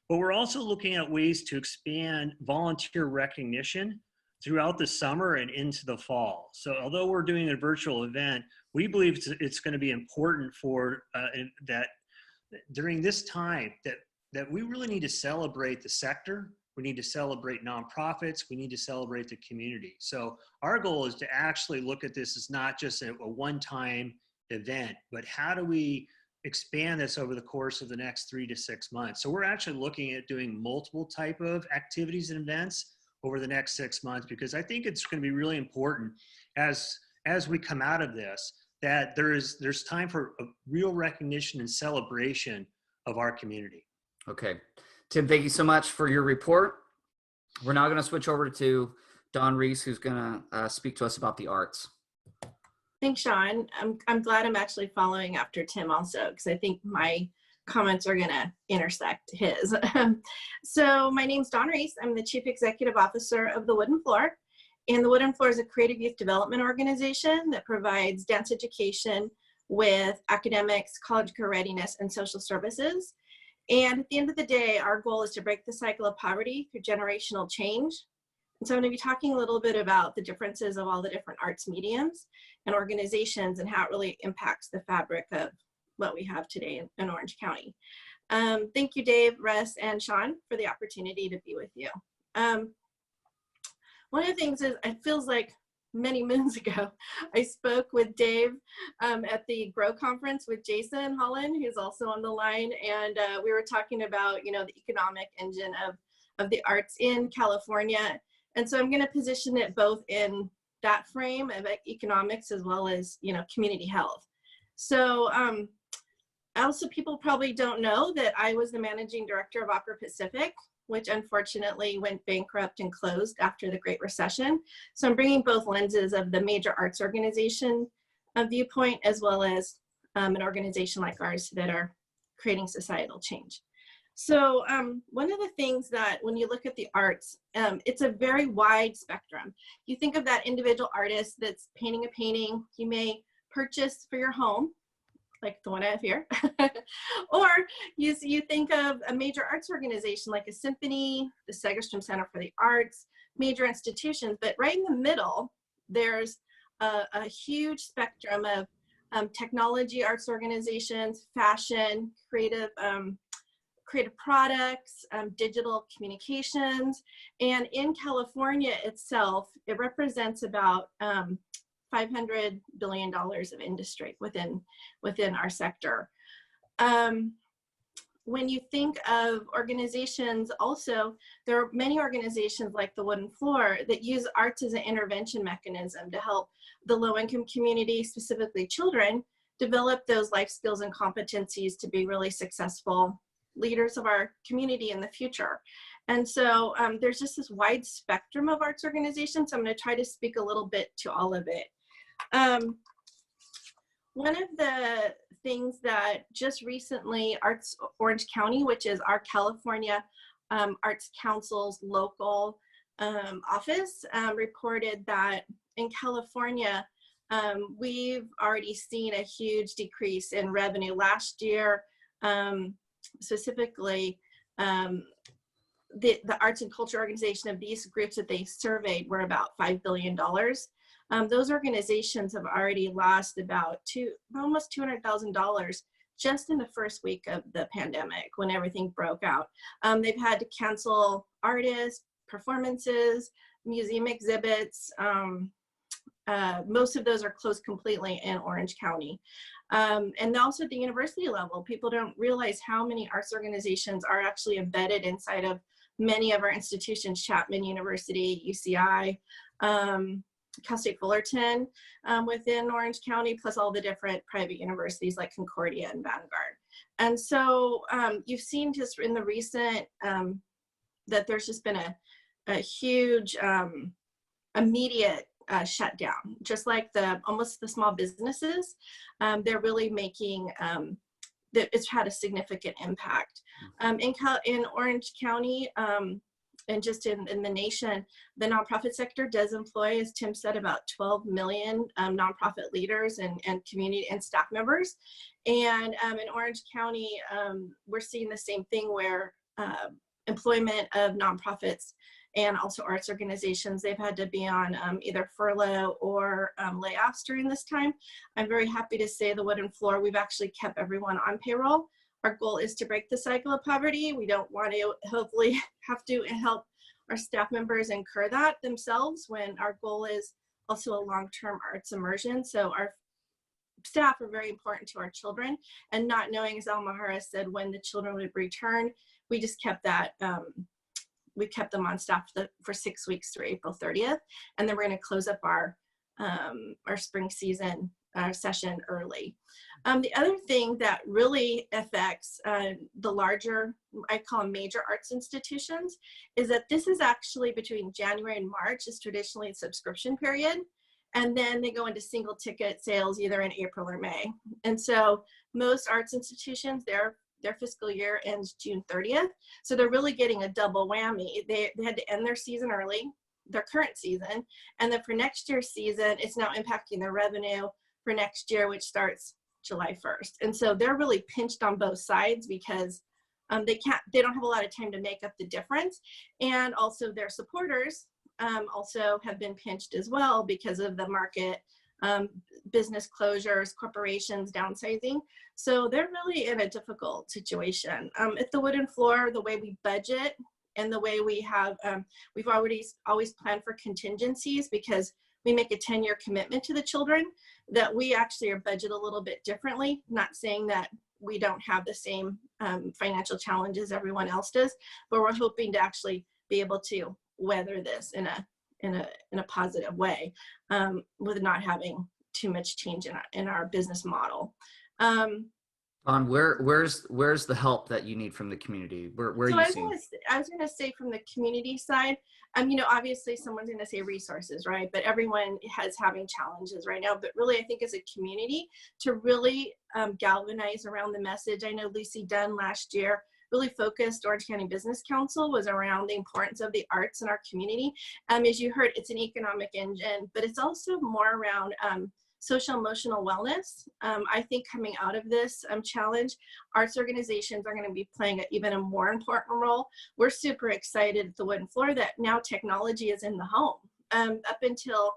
But we're also looking at ways to expand volunteer recognition throughout the summer and into the fall. So although we're doing a virtual event, we believe it's going to be important for that during this time that we really need to celebrate the sector. We need to celebrate nonprofits. We need to celebrate the community. So our goal is to actually look at this as not just a one-time event, but how do we expand this over the course of the next 3 to 6 months. So we're actually looking at doing multiple type of activities and events over the next 6 months, because I think it's going to be really important as we come out of this, that there's time for a real recognition and celebration of our community. Okay. Tim, thank you so much for your report. We're now going to switch over to Don Reese, who's going to speak to us about the arts. Thanks, Shawn. I'm glad I'm actually following after Tim also, because I think my comments are going to intersect his. So my name's Don Reese. I'm the Chief Executive Officer of the Wooden Floor. And the Wooden Floor is a creative youth development organization that provides dance education with academics, college career readiness, and social services. And at the end of the day, our goal is to break the cycle of poverty through generational change. And so I'm going to be talking a little bit about the differences of all the different arts mediums and organizations and how it really impacts the fabric of what we have today in Orange County. Thank you, Dave, Russ, and Shawn for the opportunity to be with you. One of the things is, it feels like many moons ago, I spoke with Dave at the GROW conference with Jason Holland, who's also on the line, and we were talking about, the economic engine of the arts in California. And so I'm going to position it both in that frame of economics as well as, community health. So also, people probably don't know that I was the managing director of Opera Pacific which unfortunately went bankrupt and closed after the Great Recession. So I'm bringing both lenses of the major arts organization viewpoint, as well as an organization like ours that are creating societal change. So one of the things that when you look at the arts, it's a very wide spectrum. You think of that individual artist that's painting a painting you may purchase for your home, like the one I have here, or you think of a major arts organization like a symphony, the Segerstrom Center for the Arts, major institutions, but right in the middle, there's a huge spectrum of technology arts organizations, fashion, creative products, digital communications. And in California itself, it represents about $500 billion of industry within our sector. When you think of organizations also, there are many organizations like the Wooden Floor that use arts as an intervention mechanism to help the low-income community, specifically children, develop those life skills and competencies to be really successful leaders of our community in the future. And so there's just this wide spectrum of arts organizations. So I'm going to try to speak a little bit to all of it. One of the things that just recently Arts Orange County, which is our California Arts Council's local office, reported that in California, we've already seen a huge decrease in revenue. Last year, specifically, the arts and culture organization of these groups that they surveyed were about $5 billion. Those organizations have already lost about almost $200,000 just in the first week of the pandemic when everything broke out. They've had to cancel artists, performances, museum exhibits. Most of those are closed completely in Orange County. And also at the university level, people don't realize how many arts organizations are actually embedded inside of many of our institutions, Chapman University, UCI, Cal State Fullerton within Orange County, plus all the different private universities like Concordia and Vanguard. And so you've seen just in the recent that there's just been a huge immediate shutdown, just like almost the small businesses. They're really making, it's had a significant impact. In Orange County, and just in the nation, the nonprofit sector does employ, as Tim said, about 12 million nonprofit leaders and community and staff members. And in Orange County, we're seeing the same thing where employment of nonprofits and also arts organizations, they've had to be on either furlough or layoffs during this time. I'm very happy to say the Wooden Floor, we've actually kept everyone on payroll. Our goal is to break the cycle of poverty. We don't want to hopefully have to help our staff members incur that themselves when our goal is also a long-term arts immersion. So our staff are very important to our children, and not knowing, as Mijares said, when the children would return, we just kept that, we kept them on staff for 6 weeks through April 30th. And then we're going to close up our spring season session early. The other thing that really affects the larger, I call them major arts institutions, is that this is actually between January and March is traditionally a subscription period. And then they go into single ticket sales either in April or May. And so most arts institutions, their fiscal year ends June 30th. So they're really getting a double whammy. They had to end their season early, their current season. And then for next year's season, it's now impacting their revenue for next year, which starts July 1st. And so they're really pinched on both sides because they don't have a lot of time to make up the difference. And also their supporters also have been pinched as well because of the market, business closures, corporations downsizing. So they're really in a difficult situation. At the Wooden Floor, the way we budget and the way we have, we've always planned for contingencies because we make a 10-year commitment to the children that we actually are budgeted a little bit differently, not saying that we don't have the same financial challenges everyone else does, but we're hoping to actually be able to weather this in a positive way with not having too much change in our business model. On where's the help that you need from the community? Where are So you I was seeing? gonna say from the community side, you know, obviously someone's gonna say resources, right? But everyone has having challenges right now. But really, I think as a community to really galvanize around the message. I know Lucy Dunn last year really focused, Orange County Business Council was around the importance of the arts in our community. As you heard, it's an economic engine, but it's also more around social emotional wellness. I think coming out of this challenge, arts organizations are going to be playing even a more important role. We're super excited at the Wooden Floor that now technology is in the home. Up until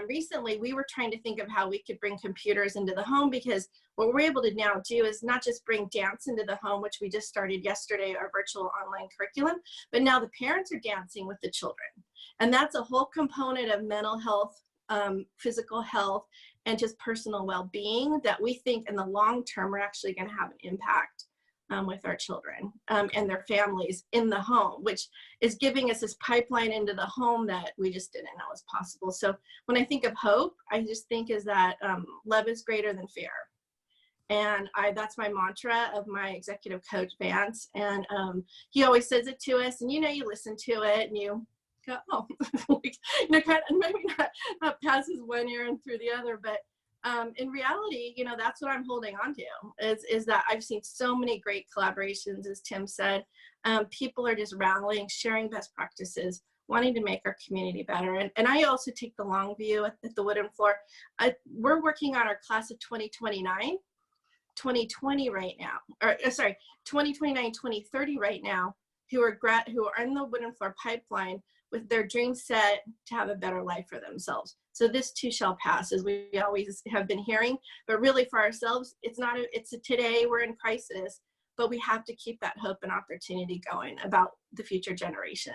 recently, we were trying to think of how we could bring computers into the home, because what we're able to now do is not just bring dance into the home, which we just started yesterday, our virtual online curriculum, but now the parents are dancing with the children. And that's a whole component of mental health, physical health, and just personal well-being that we think in the long term, we're actually going to have an impact with our children and their families in the home, which is giving us this pipeline into the home that we just didn't know was possible. So when I think of hope, I just think is that love is greater than fear. And that's my mantra of my executive coach, Vance. And he always says it to us, and you know, you listen to it and you go, oh, like, you know, kind of maybe not passes one ear and through the other, but in reality, you know, that's what I'm holding on to is that I've seen so many great collaborations, as Tim said. People are just rallying, sharing best practices, wanting to make our community better. And I also take the long view at the Wooden Floor. We're working on our class of 2029, 2020 right now, or sorry, 2029, 2030 right now, who are in the Wooden Floor pipeline with their dream set to have a better life for themselves. So this too shall pass, as we always have been hearing, but really for ourselves, it's a today, we're in crisis, but we have to keep that hope and opportunity going about the future generation.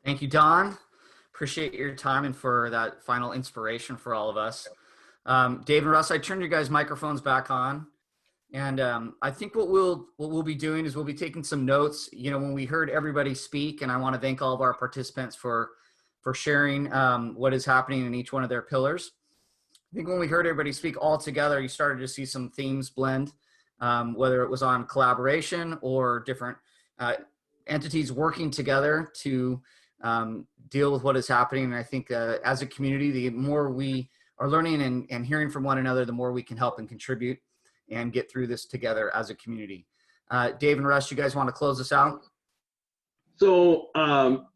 Thank you, Don. Appreciate your time and for that final inspiration for all of us. Dave and Russ, I turned your guys' microphones back on. And I think what we'll be doing is we'll be taking some notes. You know, when we heard everybody speak, and I want to thank all of our participants for sharing what is happening in each one of their pillars. I think when we heard everybody speak all together, you started to see some themes blend, whether it was on collaboration or different entities working together to deal with what is happening. And I think as a community, the more we are learning and hearing from one another, the more we can help and contribute and get through this together as a community. Dave and Russ, you guys want to close this out? So,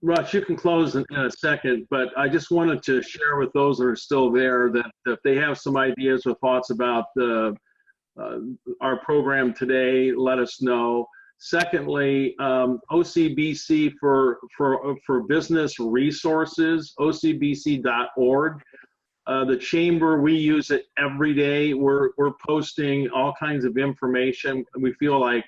Russ, you can close in a second, but I just wanted to share with those that are still there that if they have some ideas or thoughts about our program today, let us know. Secondly, OCBC for business resources, ocbc.org. The chamber, we use it every day. We're posting all kinds of information. We feel like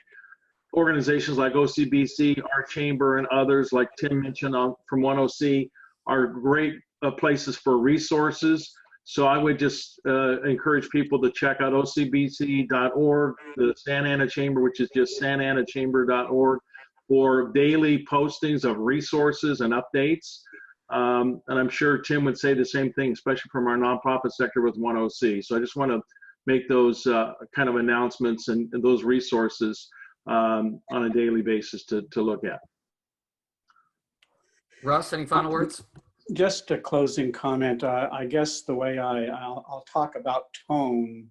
organizations like OCBC, our chamber, and others like Tim mentioned from 10C are great places for resources. So I would just encourage people to check out ocbc.org, the Santa Ana Chamber, which is just santanachamber.org, for daily postings of resources and updates. And I'm sure Tim would say the same thing, especially from our nonprofit sector with 10C. So I just want to make those kind of announcements and those resources on a daily basis to look at. Russ, any final words? Just a closing comment. I guess the way I'll talk about tone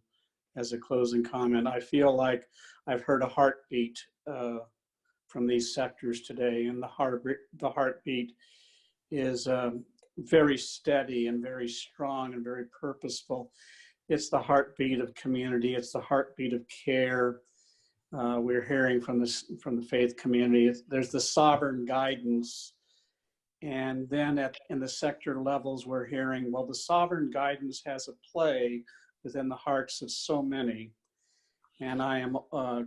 as a closing comment. I feel like I've heard a heartbeat from these sectors today, and the heartbeat is very steady and very strong and very purposeful. It's the heartbeat of community. It's the heartbeat of care. We're hearing from the faith community. There's the sovereign guidance. And then in the sector levels, we're hearing, well, the sovereign guidance has a play within the hearts of so many. And I am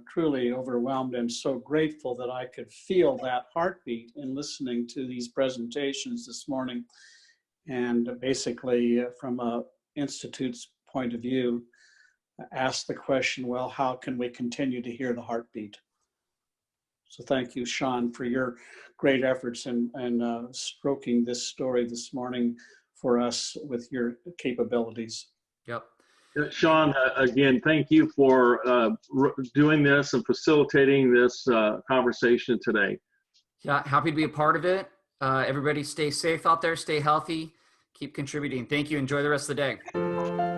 truly overwhelmed and so grateful that I could feel that heartbeat in listening to these presentations this morning. And basically, from an institute's point of view, ask the question, well, how can we continue to hear the heartbeat? So thank you, Shawn, for your great efforts in stroking this story this morning for us with your capabilities. Yep. Shawn, again, thank you for doing this and facilitating this conversation today. Yeah, happy to be a part of it. Everybody stay safe out there, stay healthy, keep contributing. Thank you. Enjoy the rest of the day.